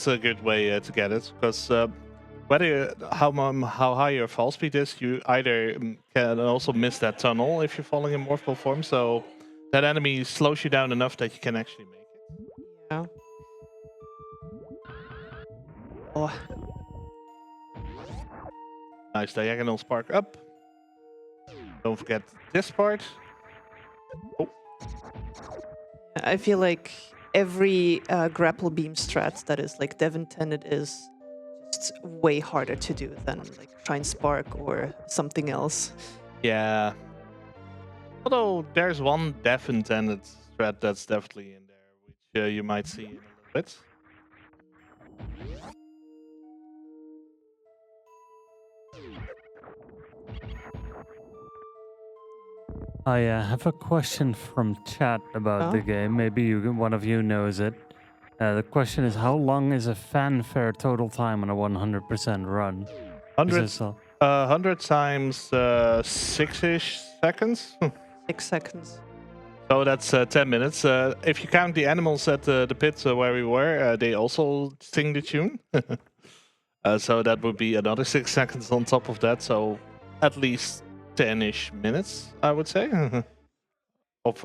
a good way to get it, because whether how high your fall speed is, you either can also miss that tunnel if you're falling in multiple form. So that enemy slows you down enough that you can actually make it. Yeah. Oh. Nice diagonal spark up. Don't forget this part. Oh. I feel like every grapple beam strat that is like dev intended is just way harder to do than like Shine Spark or something else. Yeah. Although there's one dev intended strat that's definitely in there, which you might see in a little bit. I have a question from chat about the game. Maybe one of you knows it. The question is, how long is a fanfare total time on a 100% run? 100 times 6-ish seconds. 6 seconds. So that's 10 minutes. If you count the animals at the pit where we were, they also sing the tune. So that would be another 6 seconds on top of that. So at least 10-ish minutes, I would say, of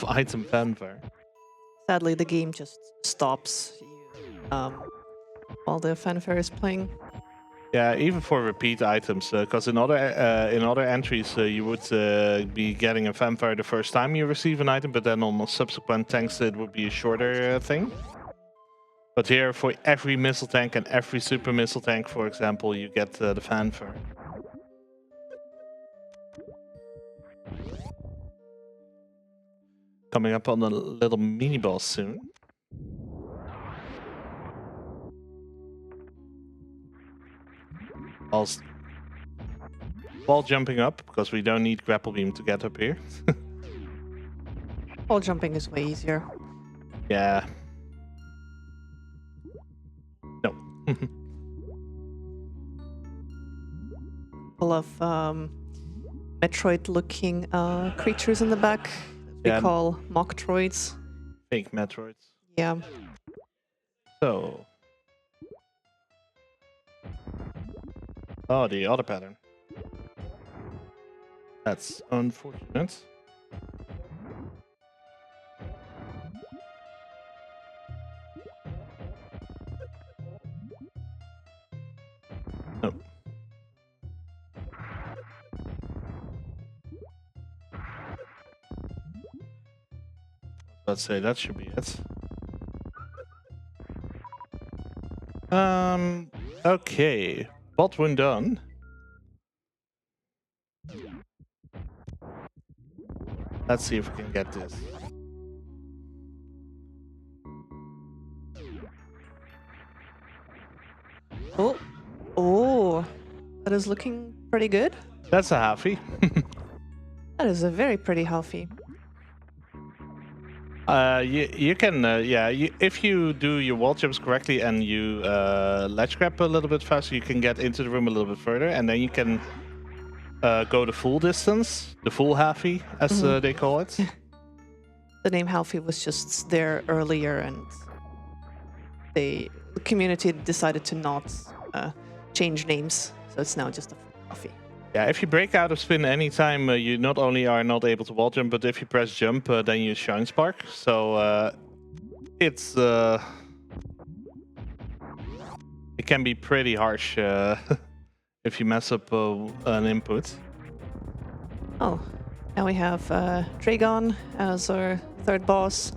item fanfare. Sadly, the game just stops. while the fanfare is playing. Yeah, even for repeat items, because in other entries you would be getting a fanfare the first time you receive an item, but then on subsequent tanks it would be a shorter thing. But here, for every missile tank and every super missile tank, for example, you get the fanfare. Coming up on a little mini boss soon. While jumping up, because we don't need grapple beam to get up here. Wall jumping is way easier. Yeah. No. Full of Metroid-looking creatures in the back. We Yeah. call mock-troids. Fake Metroids. Yeah. So. Oh, the other pattern. That's unfortunate. No. Let's say that should be it. Okay. Bot one done. Let's see if we can get this. Oh. Oh. That is looking pretty good. That's a halfie. That is a very pretty halfie. You can, yeah, if you do your wall jumps correctly and you ledge grab a little bit faster, you can get into the room a little bit further, and then you can go the full distance, the full halfie, as they call it. The name halfie was just there earlier, and the community decided to not change names, so it's now just a halfie. Yeah, if you break out of spin anytime, you not only are not able to wall jump, but if you press jump, then you shine spark. So it's it can be pretty harsh if you mess up an input. Oh, now we have Dragon as our third boss.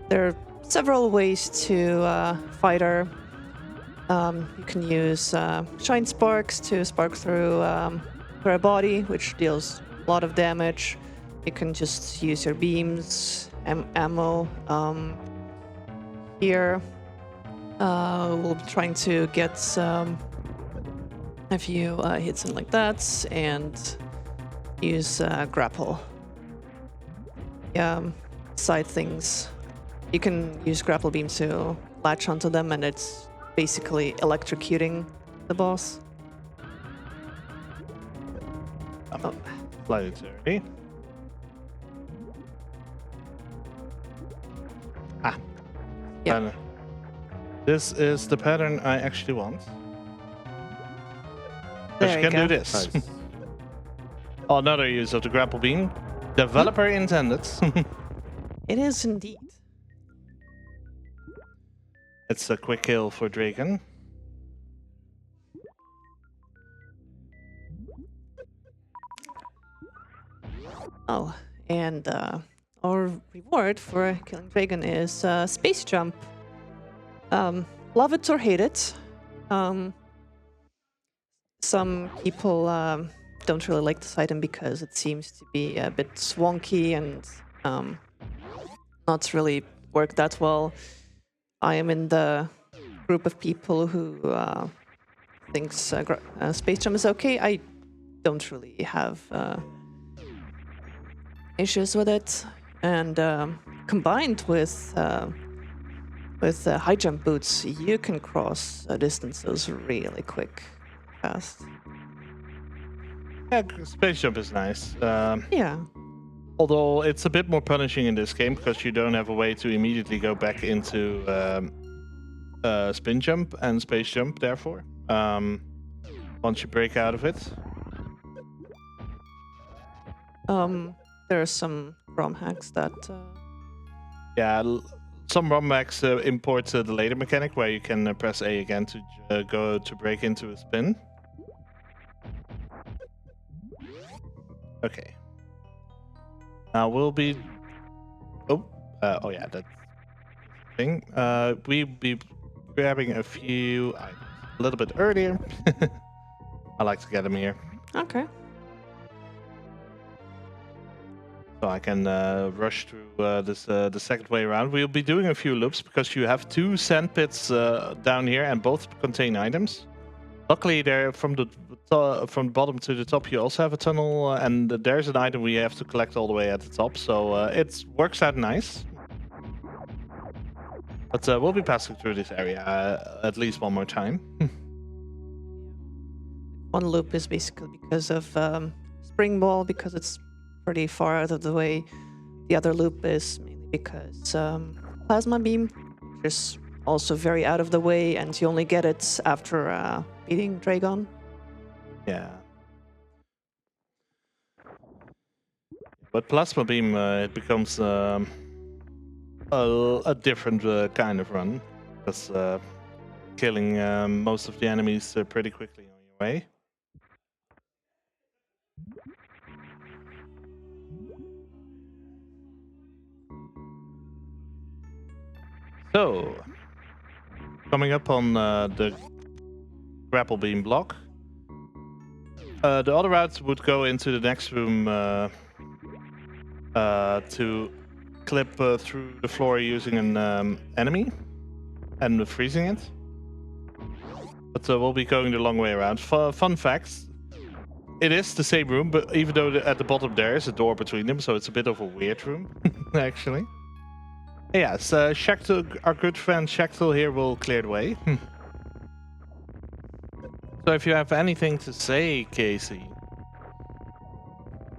There are several ways to fight her. You can use shine sparks to spark through her body, which deals a lot of damage. You can just use your beams, ammo. Here, we'll be trying to get a few hits in like that, and use grapple. Side things. You can use grapple beam to latch onto them, and it's basically electrocuting the boss. Oh. Slightly dirty. Ah. Yeah. And this is the pattern I actually want. But There you you can do go. this. Nice. Another use of the grapple beam. Developer intended. It is indeed. It's a quick kill for Draken. Oh, and our reward for killing Dragon is space jump. Love it or hate it. Some people don't really like this item because it seems to be a bit wonky and not really work that well. I am in the group of people who thinks space jump is okay. I don't really have issues with it, and combined with high jump boots, you can cross distances really quick, fast. Yeah, space jump is nice. Yeah. Although it's a bit more punishing in this game because you don't have a way to immediately go back into spin jump and space jump, therefore. Once you break out of it. There are some ROM hacks that Yeah, some ROM hacks import the later mechanic where you can press A again to go to break into a spin. Okay. Now we'll be. Oh yeah, that's the thing. We'll be grabbing a few items a little bit earlier. I like to get them here. Okay. So I can rush through the second way around. We'll be doing a few loops because you have 2 sand pits down here and both contain items. Luckily, there from the bottom to the top, you also have a tunnel, and there's an item we have to collect all the way at the top. So it works out nice. But we'll be passing through this area at least one more time. One loop is basically because of Spring Ball, because it's pretty far out of the way. The other loop is mainly because Plasma Beam, which is also very out of the way, and you only get it after beating Dragon. Yeah. But Plasma Beam, it becomes a different kind of run, because killing most of the enemies pretty quickly on your way. So, coming up on the grapple beam block. The other routes would go into the next room to clip through the floor using an enemy and freezing it. But we'll be going the long way around. Fun facts. It is the same room, but even though at the bottom there is a door between them, so it's a bit of a weird room, actually. Yes, Shactal, our good friend Shactal here will clear the way. So if you have anything to say, Casey.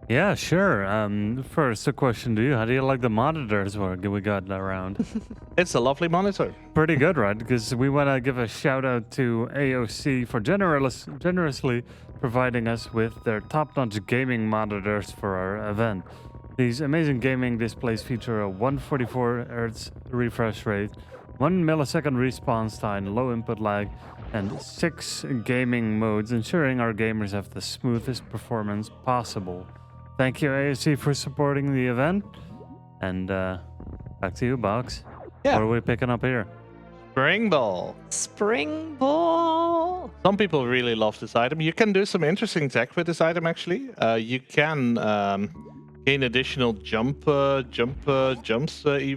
Yeah, sure. First, a question to you. How do you like the monitors we got around? It's a lovely monitor. Pretty good, right? Because we want to give a shout out to AOC for generously providing us with their top-notch gaming monitors for our event. These amazing gaming displays feature a 144 Hz refresh rate, 1 millisecond response time, low input lag, and 6 gaming modes, ensuring our gamers have the smoothest performance possible. Thank you, AOC, for supporting the event. And back to you, Box. Yeah. What are we picking up here? Spring Ball. Spring Ball! Some people really love this item. You can do some interesting tech with this item, actually. You can gain additional jumps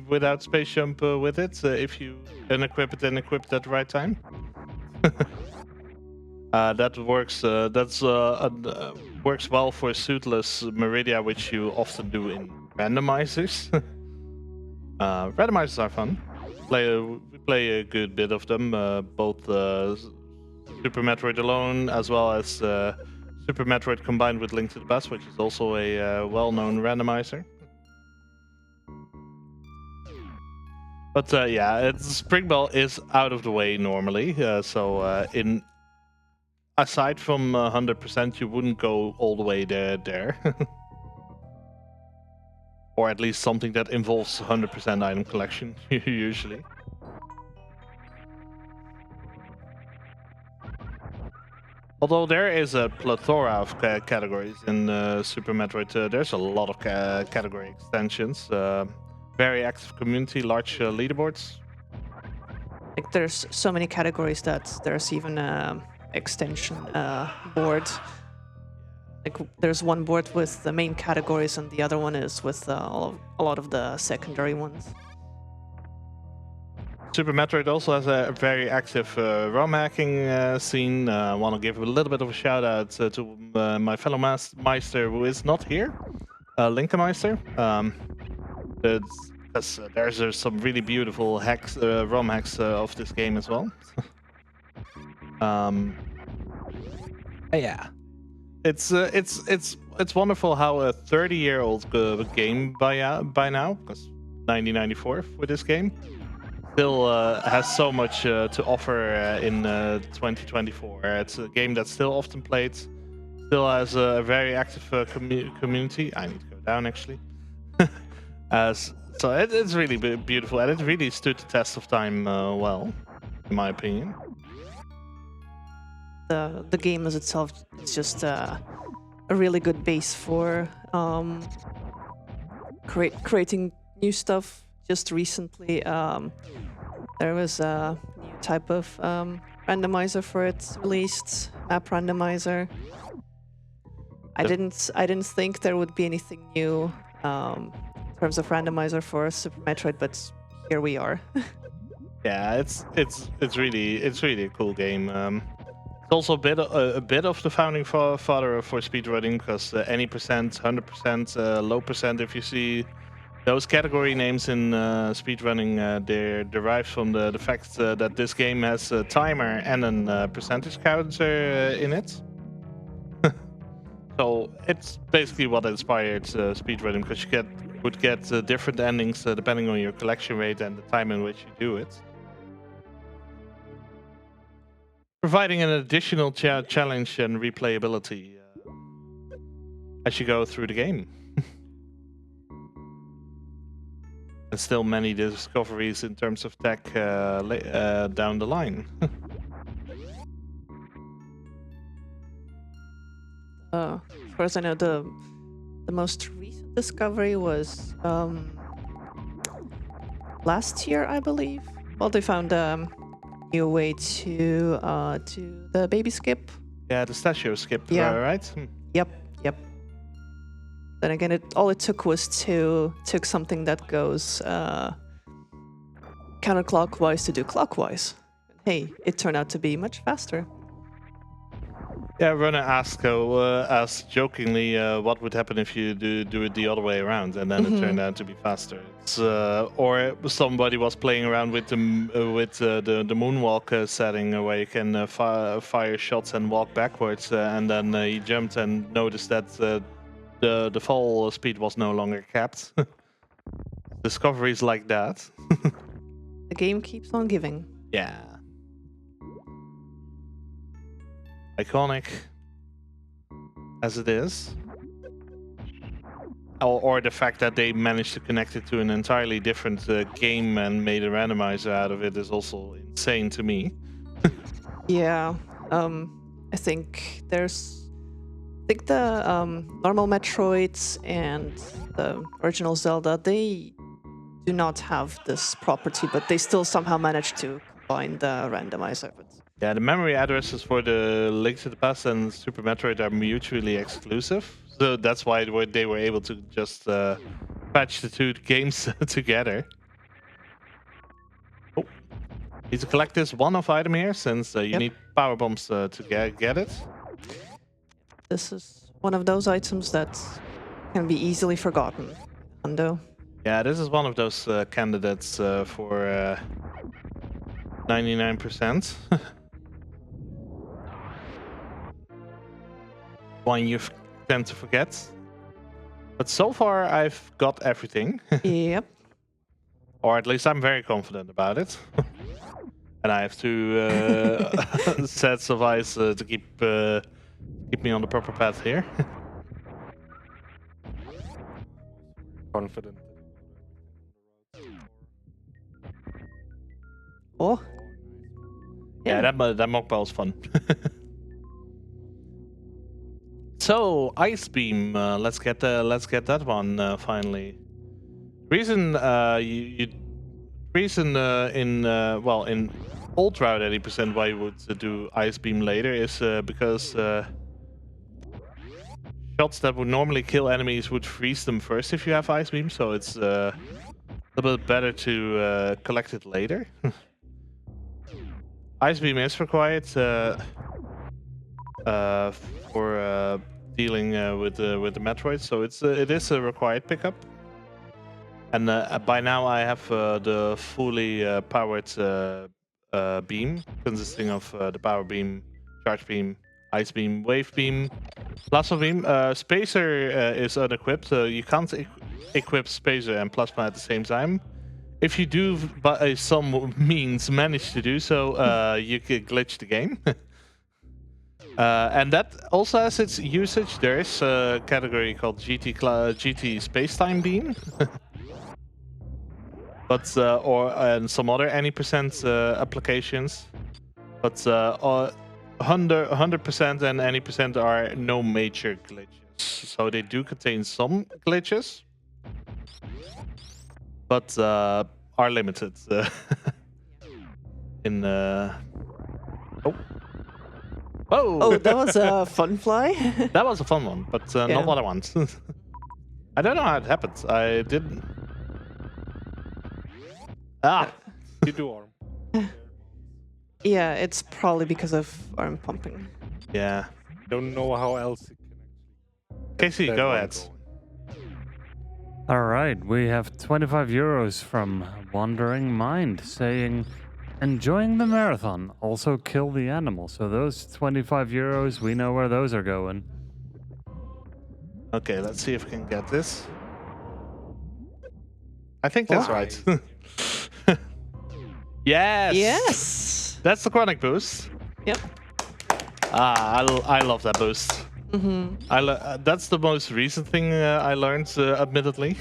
without space jump with it if you unequip it and equip it at the right time. That works. Works well for suitless Meridia, which you often do in randomizers. Randomizers are fun. We play a good bit of them, both Super Metroid alone as well as Super Metroid combined with Link to the Past, which is also a well-known randomizer. But yeah, Spring Ball is out of the way normally, so aside from 100%, you wouldn't go all the way there. Or at least something that involves 100% item collection, usually. Although there is a plethora of categories in Super Metroid, there's a lot of category extensions. Very active community, large leaderboards. Like, there's so many categories that there's even a extension board. Like, there's one board with the main categories and the other one is with a lot of the secondary ones. Super Metroid also has a very active ROM hacking scene. I want to give a little bit of a shout out to my fellow Meister who is not here, Linkemeister. There's some really beautiful hacks, ROM hacks of this game as well. Yeah, it's wonderful how a 30-year-old game by now, because 1994 for this game, still has so much to offer in 2024. It's a game that's still often played, still has a very active community. I need to go down actually. So it's really beautiful, and it really stood the test of time well, in my opinion. The game as itself is just a really good base for creating new stuff. Just recently, there was a new type of randomizer for it released, map randomizer. I didn't think there would be anything new in terms of randomizer for Super Metroid, but here we are. Yeah, it's really a cool game. It's also a bit of the founding father for speedrunning, because any percent, 100%, low percent, if you see those category names in speedrunning, they're derived from the fact that this game has a timer and a percentage counter in it. So it's basically what inspired speedrunning, because you would get different endings depending on your collection rate and the time in which you do it. Providing an additional challenge and replayability as you go through the game. And still many discoveries in terms of tech down the line. As far as I know, the most recent discovery was last year, I believe. Well, they found a new way to the baby skip. Yeah, the statue skip, Yeah. right? Yep. Then again, all it took was to took something that goes counterclockwise to do clockwise. Hey, it turned out to be much faster. Yeah, Runner asked jokingly what would happen if you do it the other way around, and then it turned out to be faster. Or somebody was playing around with the moonwalk setting, where you can fire shots and walk backwards, and then he jumped and noticed that the fall speed was no longer capped. Discoveries like that. The game keeps on giving. Yeah. Iconic as it is. Or the fact that they managed to connect it to an entirely different game and made a randomizer out of it is also insane to me. Yeah, I think the normal Metroids and the original Zelda, they do not have this property, but they still somehow managed to combine the randomizer. Yeah, the memory addresses for the Link to the Past and Super Metroid are mutually exclusive, so that's why they were able to just patch the two games together. Oh, need to collect this one-off item here, since you need power bombs to get it. This is one of those items that can be easily forgotten, Hundo. Yeah, this is one of those candidates for 99%. One you tend to forget. But so far I've got everything. Yep. Or at least I'm very confident about it. And I have two sets of eyes to keep me on the proper path here. Confident. Oh. Yeah, that mock ball is fun. So Ice Beam, let's get that one finally. Reason in Ultra at 80% why you would do Ice Beam later is because shots that would normally kill enemies would freeze them first if you have Ice Beam, so it's a little bit better to collect it later. Ice Beam is required for dealing with the Metroid, so it is a required pickup. And by now I have the fully powered beam, consisting of the power beam, charge beam, ice beam, wave beam, plasma beam. Spacer is unequipped, so you can't equip Spacer and plasma at the same time. If you do, by some means, manage to do so, you can glitch the game. And that also has its usage. There is a category called GT Spacetime Beam. but or and some other any percent applications, but 100% and any percent are no major glitches. So they do contain some glitches, but are limited in. Oh. Oh, that was a fun fly. That was a fun one, but Yeah. not other ones. I don't know how it happened. I didn't. Ah, You do arm. Yeah, it's probably because of arm pumping. yeah. Don't know how else it can Casey, actually. go That ahead. one All right, we have 25 euros from Wandering Mind saying, enjoying the marathon, also kill the animal. So those 25 euros, we know where those are going. Okay, let's see if we can get this. I think that's What? right. Yes. Yes. That's the chronic boost. Yep. Ah, I love that boost. Mm-hmm. That's the most recent thing I learned, admittedly.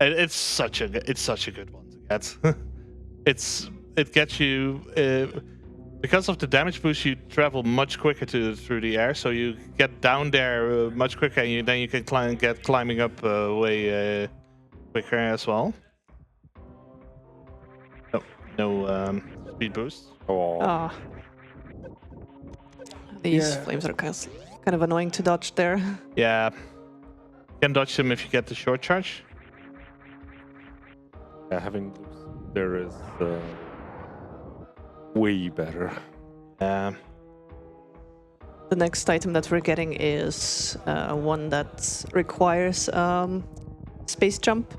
It's such a good one to get. It gets you because of the damage boost. You travel much quicker through the air, so you get down there much quicker, and then you can get climbing up way quicker as well. No speed boost. Oh, Ah. These Yeah. flames are kind of annoying to dodge there. Yeah, you can dodge them if you get the short charge. yeah, having those there is way better. Yeah. The next item that we're getting is one that requires space jump,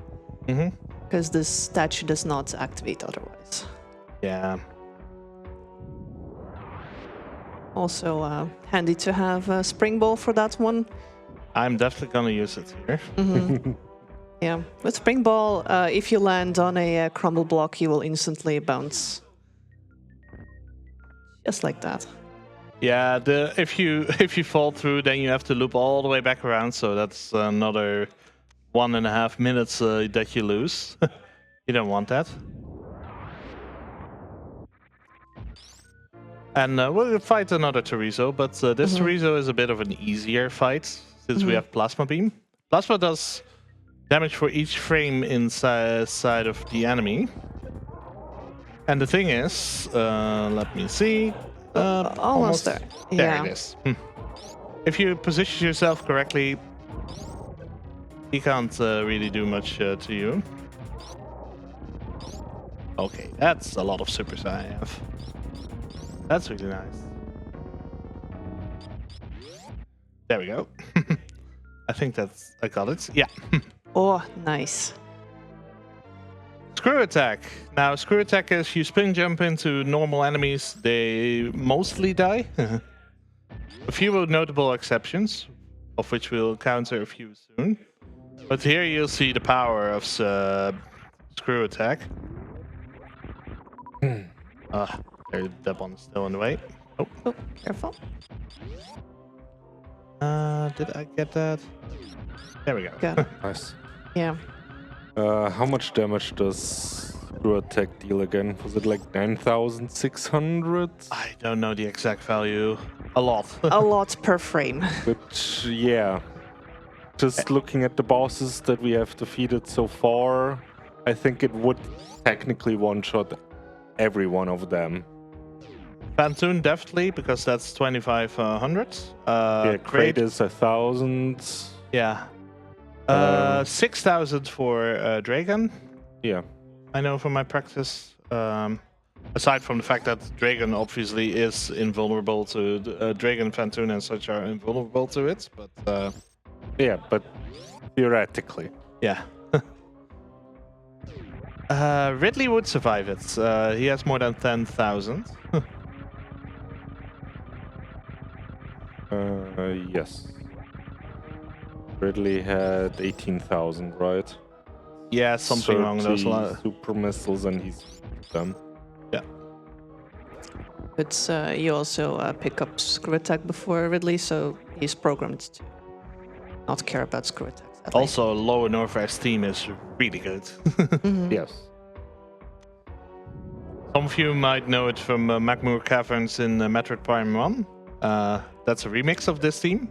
Mhm. because this statue does not activate otherwise. Yeah. Also handy to have a spring ball for that one. I'm definitely gonna use it here. Yeah, with spring ball, if you land on a crumble block, you will instantly bounce. Just like that. Yeah, if you fall through, then you have to loop all the way back around. So that's another 1.5 minutes that you lose. You don't want that. And we'll fight another Torizo, but this Torizo is a bit of an easier fight since we have Plasma Beam. Plasma does damage for each frame inside of the enemy. And the thing is, let me see. Almost there. There Yeah. it is. If you position yourself correctly, he can't really do much to you. Okay, that's a lot of supers I have. That's really nice. There we go. I think I got it. Yeah. Oh, nice. Screw attack. Now, screw attack is you spin jump into normal enemies. They mostly die. A few notable exceptions, of which we'll counter a few soon. But here you'll see the power of screw attack. That one's still in the way. Oh, Oh, careful. did I get that? There we go. Good. Nice. Yeah. How much damage does Screw Attack deal again? Was it like 9,600? I don't know the exact value. A lot. A lot per frame. Which, yeah. Just looking at the bosses that we have defeated so far, I think it would technically one-shot every one of them. Phantoon definitely, because that's 2,500. Yeah, Crate is 1,000. Yeah. 6,000 for Dragon. Yeah. I know from my practice. Aside from the fact that Dragon obviously is invulnerable to Dragon, Phantoon, and such are invulnerable to it, but Yeah, but theoretically. yeah. Ridley would survive it. He has more than 10,000. Yes. Ridley had 18,000, right? Yeah, something along those 30 lines. super missiles, and he's them. Yeah. But you also pick up screw attack before Ridley, so he's programmed to not care about screw attacks. at least. Also, lower Northwest team is really good. Yes. Some of you might know it from Magmoor Caverns in Metroid Prime 1. That's a remix of this theme.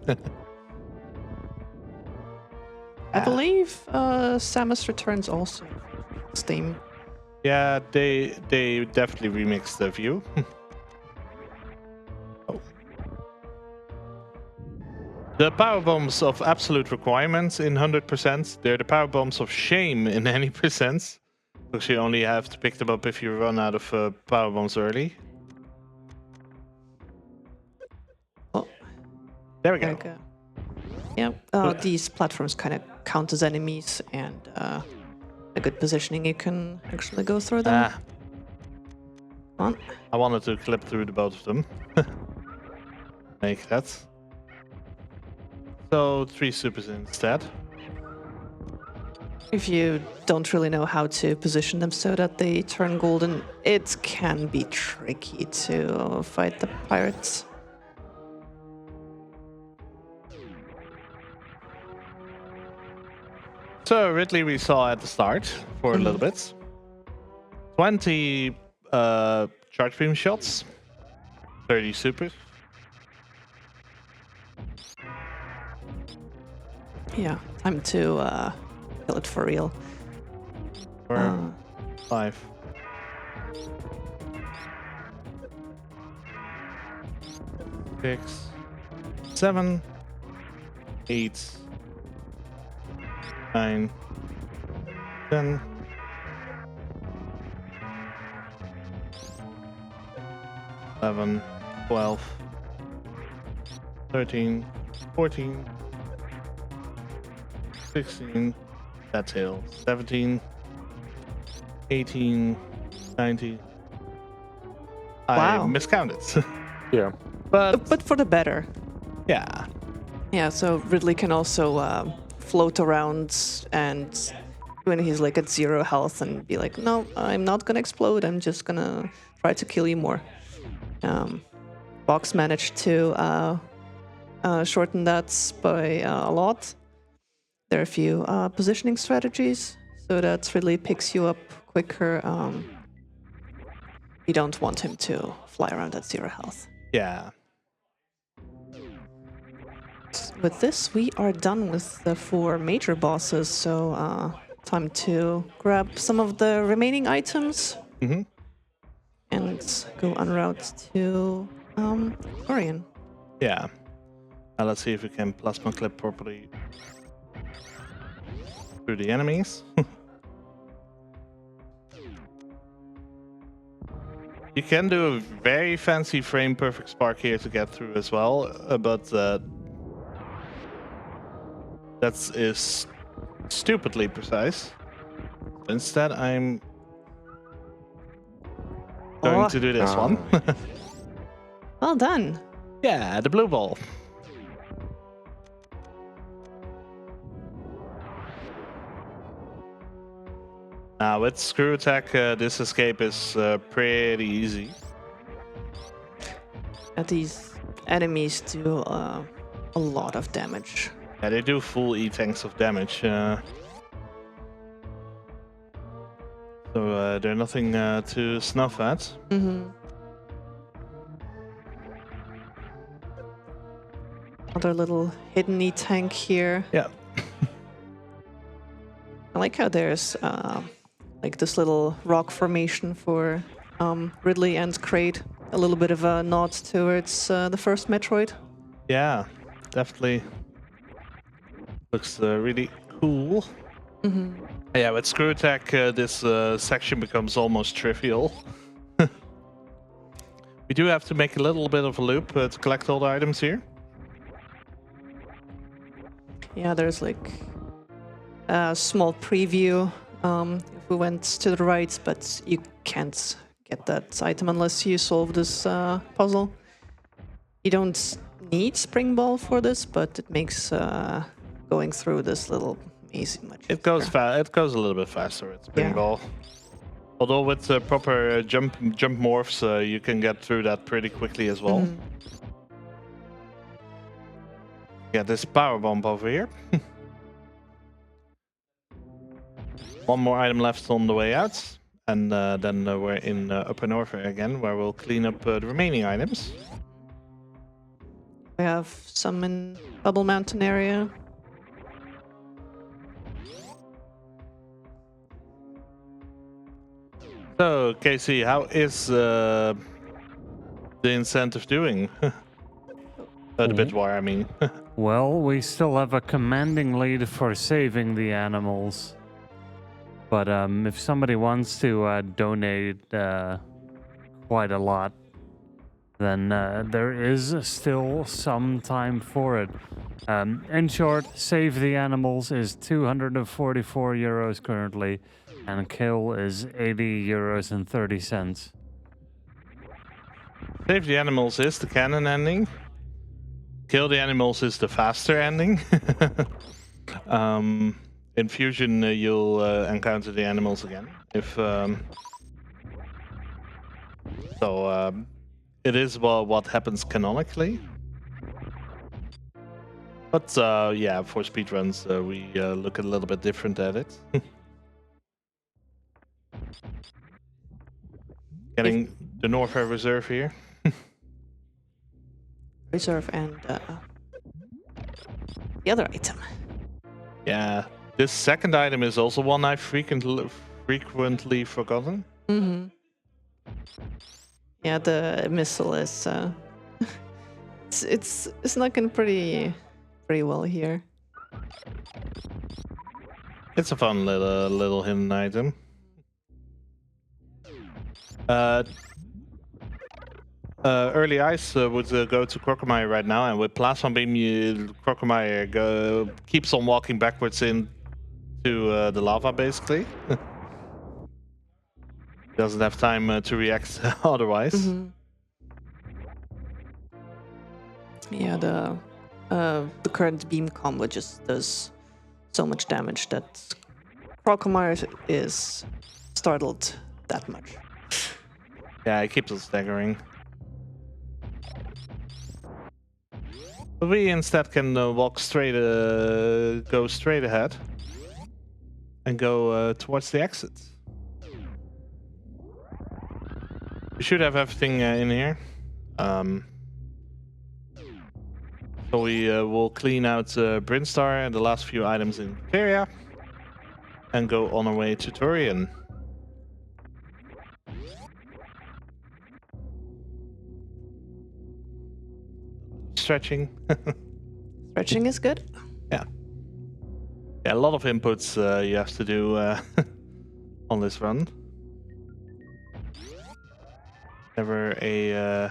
I believe Samus Returns also this theme. Yeah, they definitely remixed the view. Oh. The power bombs of absolute requirements in 100%. They're the power bombs of shame in any percent. Because you only have to pick them up if you run out of power bombs early. Oh, There we there go. we go. Yep. These platforms kind of count as enemies, and a good positioning, you can actually go through them. Ah, Come on. I wanted to clip through the both of them. Make that. So 3 supers instead. If you don't really know how to position them so that they turn golden, it can be tricky to fight the pirates. So Ridley we saw at the start for a little bit. 20 charge beam shots. 30 supers. Yeah, time to kill it for real. 4, 5. 6, 7, 8, 9, 10, 11, 12, 13, 14, 16, that's hill, 17, 18, 19. Wow. I miscounted. Yeah. But for the better. Yeah. Yeah, so Ridley can also float around, and when he's like at 0 health, and be like, no, I'm not gonna explode, I'm just gonna try to kill you more. Box managed to shorten that by a lot. There are a few positioning strategies, so that Ridley picks you up quicker. You don't want him to fly around at 0 health. Yeah. With this, we are done with the 4 major bosses, so time to grab some of the remaining items Mm-hmm. and go en route to Orion. Yeah. Now let's see if we can plasma clip properly through the enemies. You can do a very fancy frame perfect spark here to get through as well, but that is stupidly precise. Instead, I'm going to do this one. Well done. Yeah, the blue ball. Now with screw attack, this escape is pretty easy. These enemies do a lot of damage. Yeah, they do full E tanks of damage. So they're nothing to snuff at. Mm-hmm. Another little hidden E tank here. Yeah. I like how there's like this little rock formation for Ridley and Kraid. A little bit of a nod towards the first Metroid. Yeah, definitely. Looks really cool. Mm-hmm. Yeah, with screw attack, this section becomes almost trivial. We do have to make a little bit of a loop to collect all the items here. Yeah, there's like a small preview if we went to the right, but you can't get that item unless you solve this puzzle. You don't need Spring Ball for this, but it makes going through this little maze much It goes easier. It goes a little bit faster with Spring Yeah. Ball. Although with proper jump morphs, you can get through that pretty quickly as well. Mhm. Yeah, this power bomb over here. One more item left on the way out. And then we're in Upper North again, where we'll clean up the remaining items. We have some in Bubble Mountain area. So, Casey, how is the incentive doing? The bit war, I mean. Well, we still have a commanding lead for saving the animals. But if somebody wants to donate quite a lot, then there is still some time for it. In short, Save the Animals is 244 euros currently, and Kill is 80 euros and 30 cents. Save the Animals is the canon ending. Kill the Animals is the faster ending. In Fusion, you'll encounter the animals again. It is what happens canonically. But yeah, for speedruns, we look a little bit different at it. Getting the Norfair Reserve here. Reserve and the other item. Yeah, this second item is also one I've frequently forgotten. Mm-hmm. Yeah, the missile is it's looking pretty well here. It's a fun little hidden item. Early Ice would go to Crocomire right now, and with Plasma Beam, Crocomire keeps on walking backwards into the lava, basically. Doesn't have time to react otherwise. Mm-hmm. Yeah, the current beam combo just does so much damage that Crocomire is startled that much. Yeah, it keeps on staggering. But we instead can go straight ahead and go towards the exit. We should have everything in here. So we will clean out Brinstar and the last few items in Escheria and go on our way to Turian. Stretching. Stretching is good. Yeah. Yeah, a lot of inputs you have to do on this run. Never a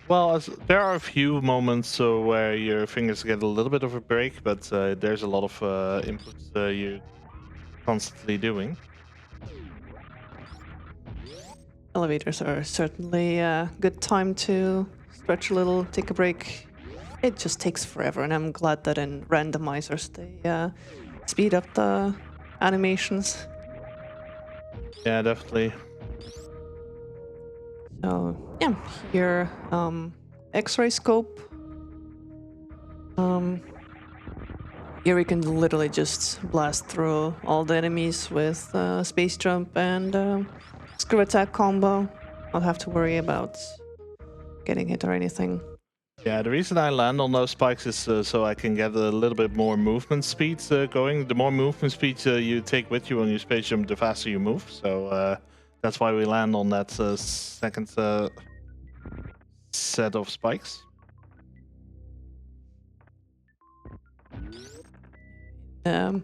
well, there are a few moments where your fingers get a little bit of a break, but there's a lot of inputs you're constantly doing. Elevators are certainly a good time to stretch a little, take a break. It just takes forever, and I'm glad that in randomizers they speed up the animations. Yeah, definitely. So yeah, here X-ray scope. Here we can literally just blast through all the enemies with space jump and screw attack combo. Not have to worry about getting hit or anything. Yeah, the reason I land on those spikes is so I can get a little bit more movement speed going. The more movement speed you take with you on your space jump, the faster you move. So that's why we land on that second set of spikes. The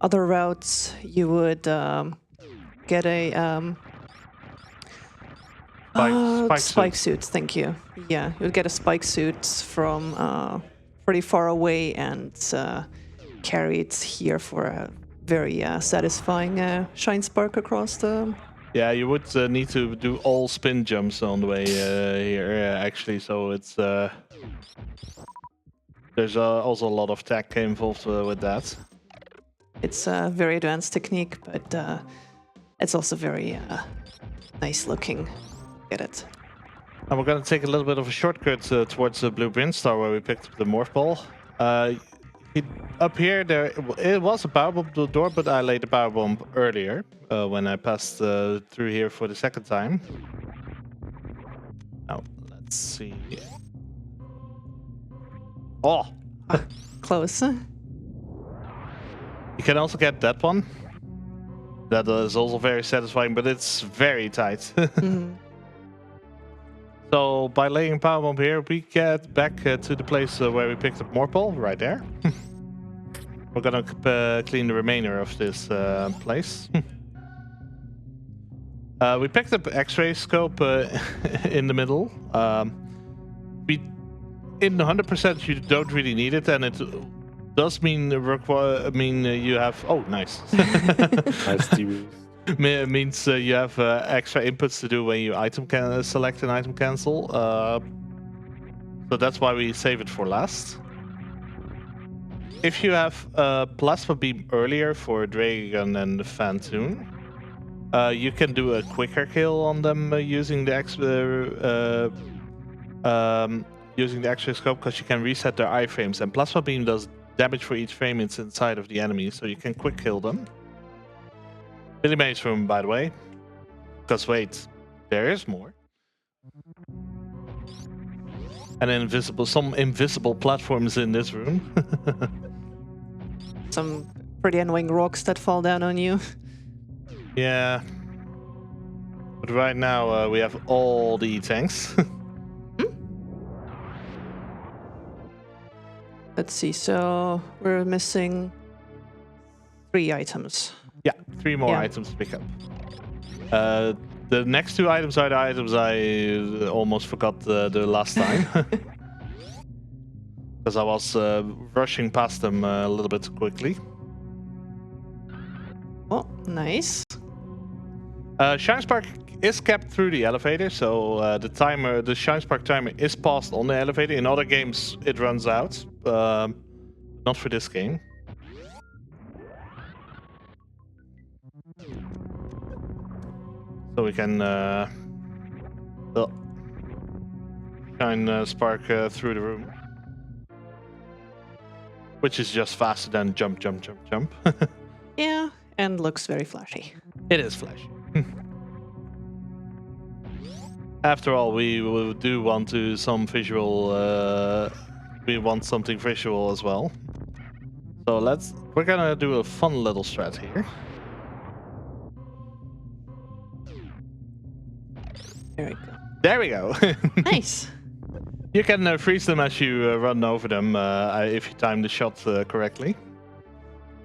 other routes, you would get a spike suit. Thank you. Yeah, you'd get a spike suit from pretty far away and carry it here for a very satisfying shine spark across the. Yeah, you would need to do all spin jumps on the way here, actually. So it's there's also a lot of tech involved with that. It's a very advanced technique, but it's also very nice looking. Get it. And we're going to take a little bit of a shortcut towards the Blue Brinstar, where we picked up the Morph Ball. up here, it was a power bomb door, but I laid the power bomb earlier when I passed through here for the second time. Now, let's see. Oh! Close. You can also get that one. That is also very satisfying, but it's very tight. So by laying power bomb here, we get back to the place where we picked up Morphle, right there. We're gonna clean the remainder of this place. We picked up X-ray scope in the middle. In 100% you don't really need it, and it does mean you have. Oh, nice. Nice to means you have extra inputs to do when you select an item cancel. So that's why we save it for last. If you have plasma beam earlier for Dragon and the Phantoon, you can do a quicker kill on them using the X-ray scope, because you can reset their iframes, and plasma beam does damage for each frame it's inside of the enemy, so you can quick kill them. Billy Mays room, by the way. Because wait, there is more. And some invisible platforms in this room. Some pretty annoying rocks that fall down on you. Yeah. But right now we have all the tanks. Let's see, so we're missing 3 items. Yeah, 3 more items to pick up. The next 2 items are the items I almost forgot the last time. Because I was rushing past them a little bit quickly. Oh, nice. Shine Spark is kept through the elevator, so the Shine Spark timer is passed on the elevator. In other games it runs out, not for this game. So we can shine Spark through the room, which is just faster than jump. Yeah, and looks very flashy. It is flashy. After all, we do want some visual. We want something visual as well. So we're gonna do a fun little strat here. There we go. There we go. Nice. You can freeze them as you run over them if you time the shot correctly.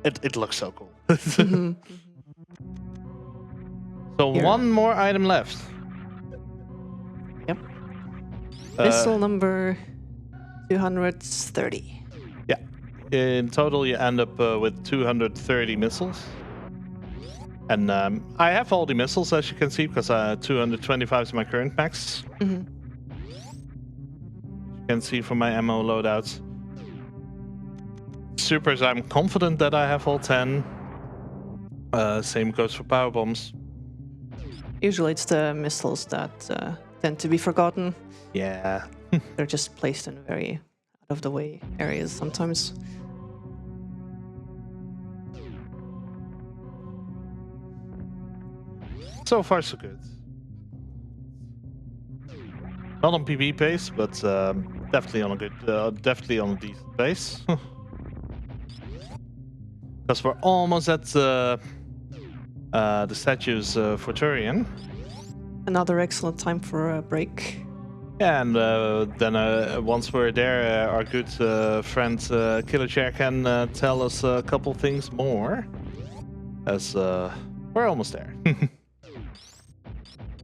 It looks so cool. So Here. 1 more item left. Yep. Missile number 230. Yeah. In total, you end up with 230 missiles. And I have all the missiles, as you can see, because 225 is my current max. You can see from my ammo loadouts. Supers, I'm confident that I have all 10. Same goes for power bombs. Usually it's the missiles that tend to be forgotten. Yeah. They're just placed in very out-of-the-way areas sometimes. So far, so good. Not on PB pace, but definitely on a decent pace. Because we're almost at the statues for Turian. Another excellent time for a break. Yeah, and then once we're there, our good friend KillerChair can tell us a couple things more. As we're almost there.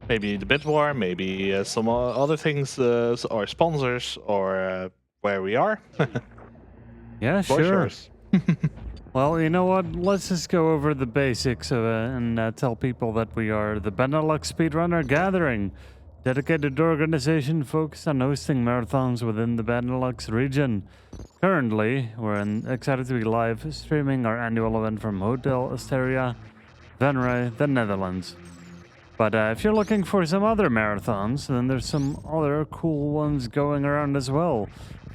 Maybe the bid war, maybe some other things, or sponsors, or where we are. Yeah, sure. Well, you know what? Let's just go over the basics of it and tell people that we are the Benelux Speedrunner Gathering, dedicated organization focused on hosting marathons within the Benelux region. Currently, we're excited to be live streaming our annual event from Hotel Escheria, Venray, the Netherlands. But if you're looking for some other marathons, then there's some other cool ones going around as well.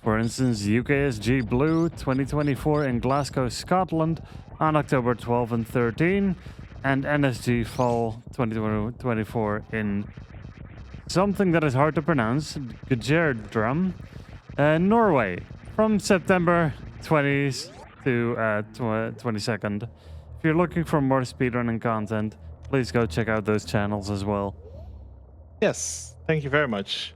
For instance, UKSG Blue 2024 in Glasgow, Scotland on October 12 and 13, and NSG Fall 2024 in something that is hard to pronounce, Gjerdrum, Norway, from September 20th to 22nd. If you're looking for more speedrunning content, please go check out those channels as well. Yes, thank you very much.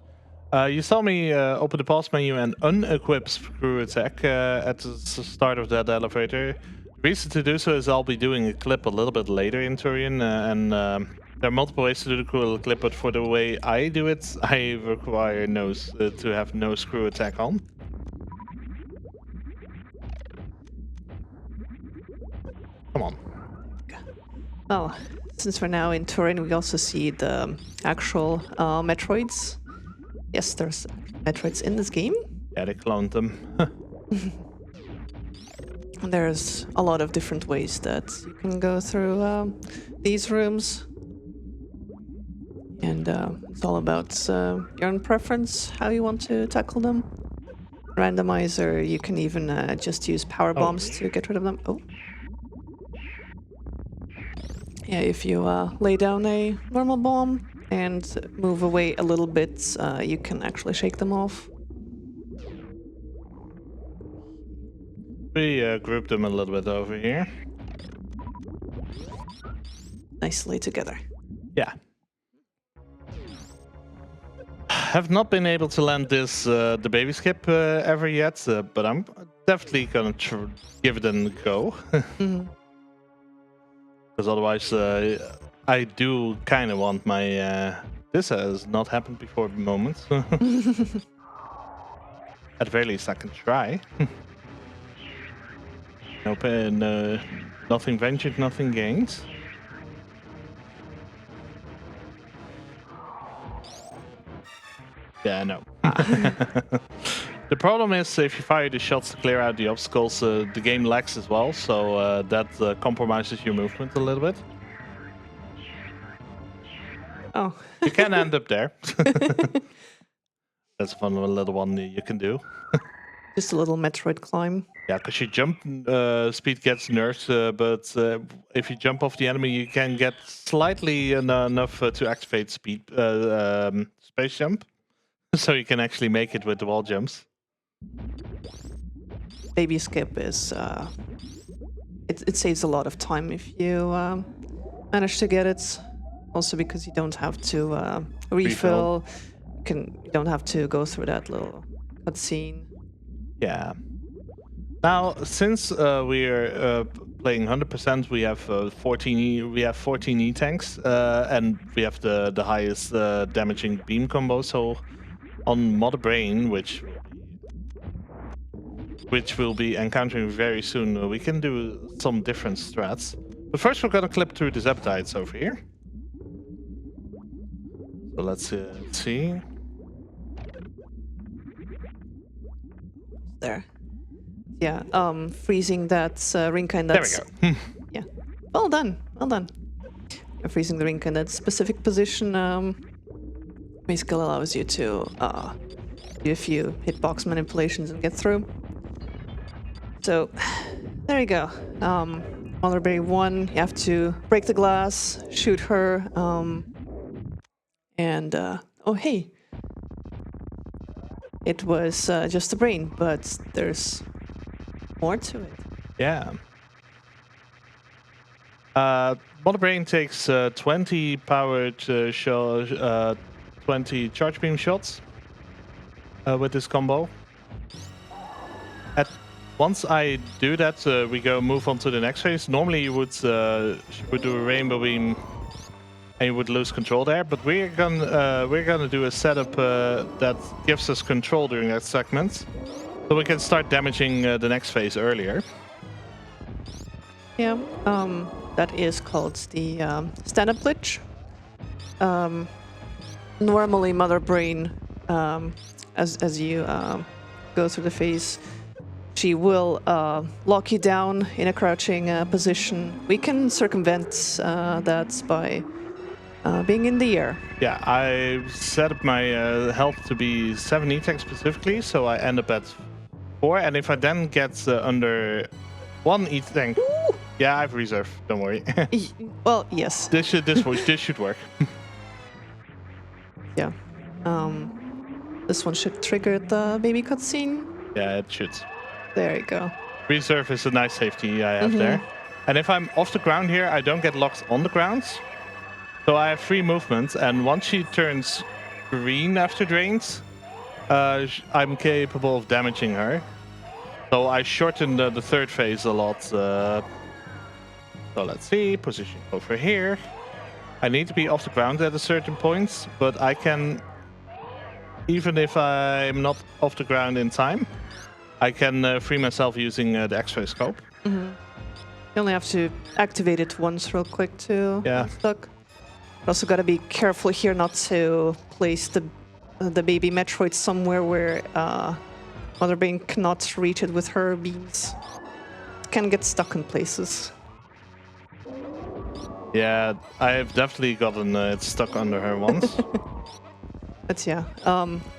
You saw me open the pause menu and unequip screw attack at the start of that elevator. The reason to do so is I'll be doing a clip a little bit later in Turian, and there are multiple ways to do the cool clip, but for the way I do it, I require to have no screw attack on. Come on. Well, since we're now in Turin, we also see the actual Metroids. Yes, there's Metroids in this game. Yeah, they cloned them. There's a lot of different ways that you can go through these rooms. And it's all about your own preference, how you want to tackle them. Randomizer, you can even just use power bombs to get rid of them. Oh. Yeah, if you lay down a normal bomb and move away a little bit, you can actually shake them off. We grouped them a little bit over here. Nicely together. Yeah. Have not been able to land this the baby skip ever yet, but I'm definitely gonna give it a go. Because otherwise, I do kind of want my this has not happened before moment. At the very least, I can try. Nothing ventured, nothing gained. Yeah, no. The problem is if you fire the shots to clear out the obstacles, the game lags as well, so that compromises your movement a little bit. Oh. You can end up there. That's a fun little one you can do. Just a little Metroid climb. Yeah, because your jump speed gets nerfed, but if you jump off the enemy, you can get slightly enough to activate space jump. So you can actually make it with the wall jumps. Baby skip is... it saves a lot of time if you manage to get it. Also because you don't have to refill. You don't have to go through that little cutscene. Yeah. Now, since we are playing 100%, we have 14 E tanks, and we have the highest damaging beam combo. So on Mother Brain, which we'll be encountering very soon, we can do some different strats. But first, we're gonna clip through these appetites over here. So let's see. There. Yeah, freezing that Rinka in that... There we go. Yeah. Well done, well done. Freezing the Rinka in that specific position basically allows you to do a few hitbox manipulations and get through. So, there you go. Mother Berry 1, you have to break the glass, shoot her, and... oh, hey! It was just a brain, but there's more to it. Yeah. Mother Brain takes 20 powered 20 charge beam shots with this combo. Once I do that, we move on to the next phase. Normally you would do a rainbow beam and you would lose control there, but we're gonna do a setup that gives us control during that segment, so we can start damaging the next phase earlier. Yeah, that is called the stand-up glitch. Normally, Mother Brain, as you go through the phase, she will lock you down in a crouching position. We can circumvent that by being in the air. Yeah, I set up my health to be 7 E-Tech specifically, so I end up at 4. And if I then get under 1 E-Tech, yeah, I have reserve. Don't worry. Well, yes. this should work. Yeah. This one should trigger the baby cutscene. Yeah, it should. There you go. Reserve is a nice safety I have there. And if I'm off the ground here, I don't get locked on the ground. So I have free movement, and once she turns green after drains, I'm capable of damaging her. So I shorten the third phase a lot. So let's see, position over here. I need to be off the ground at a certain point, but I can, even if I'm not off the ground in time, I can free myself using the X-ray scope. You only have to activate it once real quick to unstuck. Also got to be careful here not to place the baby Metroid somewhere where Mother Brain cannot reach it with her beams. It can get stuck in places. Yeah, I have definitely gotten it stuck under her once. But yeah,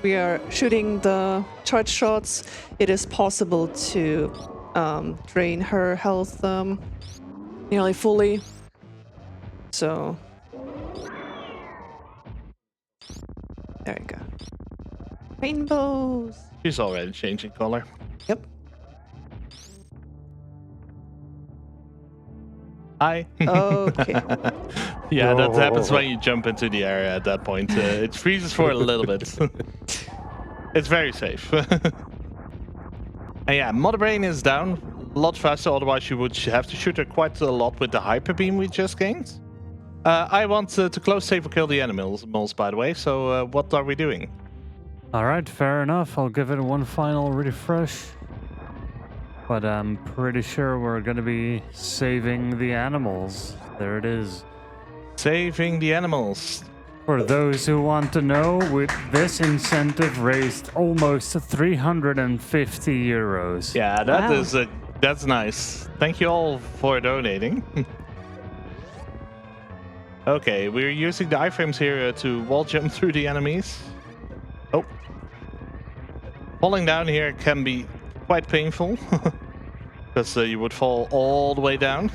we are shooting the charge shots. It is possible to drain her health nearly fully. So there you go. Rainbows. She's already changing color. Yep. Hi. Okay. Yeah, that happens when you jump into the area at that point. It freezes for a little bit. It's very safe. And yeah, Mother Brain is down a lot faster, otherwise you would have to shoot her quite a lot with the hyper beam we just gained. I want to close save or kill the animals, by the way, so what are we doing? Alright, fair enough. I'll give it one final refresh. But I'm pretty sure we're going to be saving the animals. There it is. Saving the animals. For those who want to know, with this incentive raised almost 350 euros. Yeah, that's nice. Thank you all for donating. Okay, we're using the iframes here to wall jump through the enemies. Oh. Falling down here can be quite painful. Because you would fall all the way down.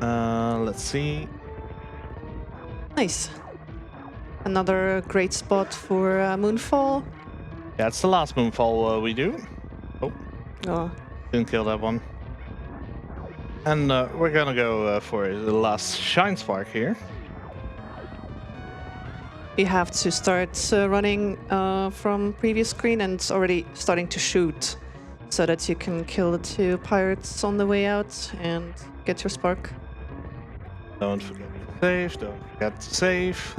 Let's see. Nice. Another great spot for Moonfall. Yeah, it's the last Moonfall we do. Oh, didn't kill that one. And we're gonna go for the last Shine Spark here. You have to start running from previous screen, and it's already starting to shoot, so that you can kill the 2 pirates on the way out and get your spark. Don't forget to save, don't forget to save.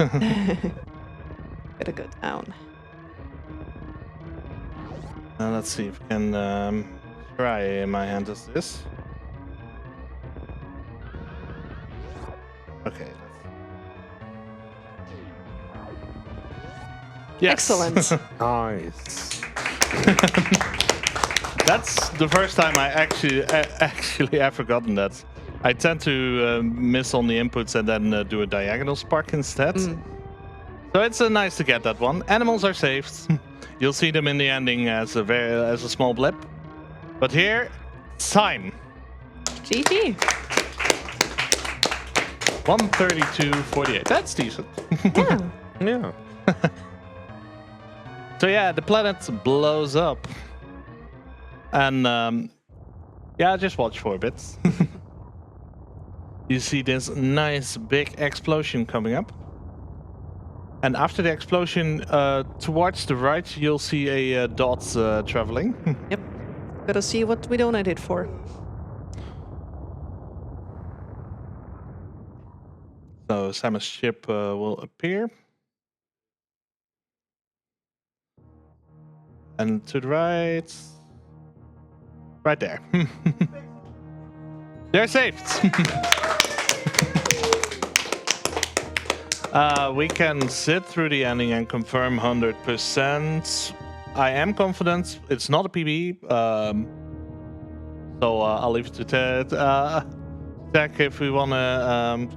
Gotta go down. Let's see if we can try my hand as this. Okay. Yes. Excellent. Nice. That's the first time I actually have forgotten that. I tend to miss on the inputs and then do a diagonal spark instead. So it's nice to get that one. Animals are saved. You'll see them in the ending as a small blip. But here, it's time. GG. 132.48. That's decent. Yeah. Yeah. So yeah, the planet blows up. And yeah, just watch for a bit. You see this nice big explosion coming up. And after the explosion, towards the right, you'll see a dot traveling. Yep. Gotta see what we donated for. So Samus' ship will appear. And to the right... Right there. They're saved. We can sit through the ending and confirm 100%. I am confident it's not a PB. So I'll leave it to Ted. Zach, if we want to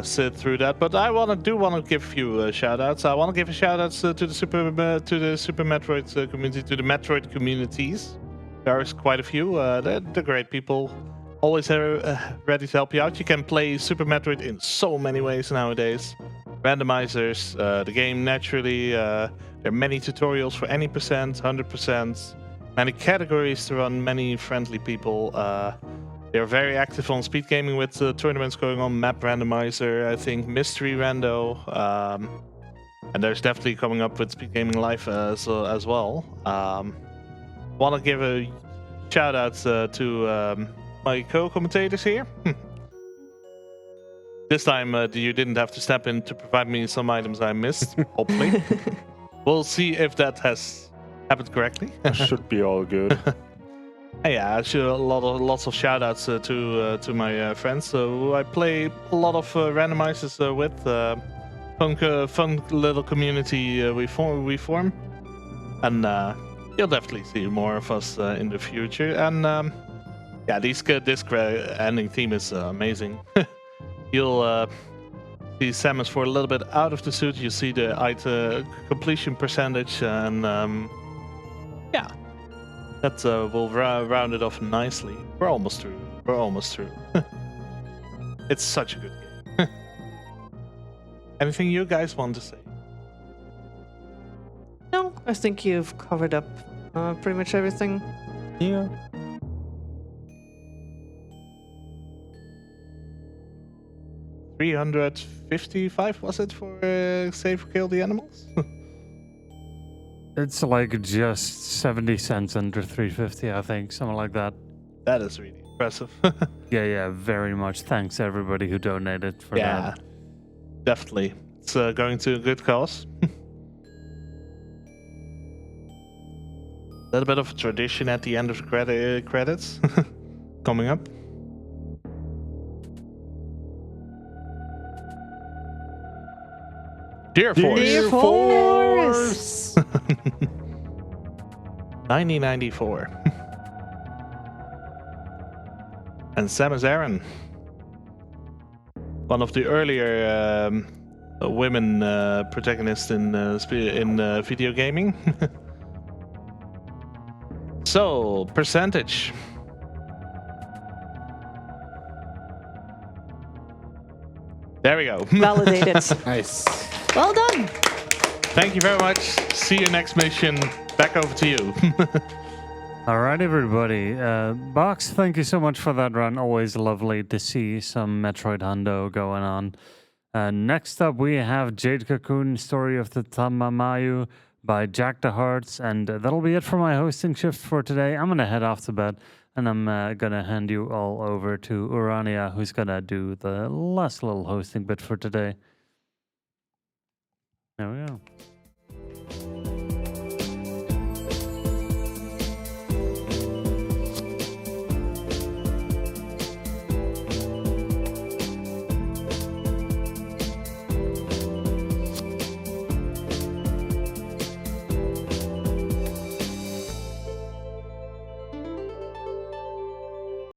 sit through that. But I want to give a few shout outs. I want to give a shout outs to the Super Metroid community, to the Metroid communities. There's quite a few. They're great people. Always ready to help you out. You can play Super Metroid in so many ways nowadays. Randomizers, the game naturally. There are many tutorials for any percent, 100%. Many categories to run, many friendly people. They're very active on speed gaming with tournaments going on. Map Randomizer, I think, Mystery Rando. And there's definitely coming up with Speed Gaming Live as well. Want to give a shout out to my co-commentators here. This time you didn't have to step in to provide me some items I missed, hopefully. We'll see if that has happened correctly. Should be all good. Yeah, lots of shout outs to my friends who I play a lot of randomizers with. Fun little community we form. And you'll definitely see more of us in the future. And yeah, this ending theme is amazing. You'll see Samus for a little bit out of the suit. You see the item completion percentage, and yeah, that will round it off nicely. We're almost through. It's such a good game. Anything you guys want to say? No, I think you've covered up pretty much everything. Yeah. $355 was it for save kill the animals? It's like just 70 cents under 350, I think, something like that. That is really impressive. Yeah, very much. Thanks everybody who donated for Yeah, that. definitely. It's going to a good cause. A little bit of a tradition at the end of the credits coming up. Dear Force. Dear Force! 1994. And Samus Aran. One of the earlier women protagonists in video gaming. So, percentage. There we go. Validated. Nice. Well done. Thank you very much. See you next mission. Back over to you. All right, everybody. Box, thank you so much for that run. Always lovely to see some Metroid Hundo going on. Next up, we have Jade Cocoon, Story of the Tamamayu by Jack the Hearts, and that'll be it for my hosting shift for today. I'm gonna head off to bed, and I'm gonna hand you all over to Urania, who's gonna do the last little hosting bit for today. There we go.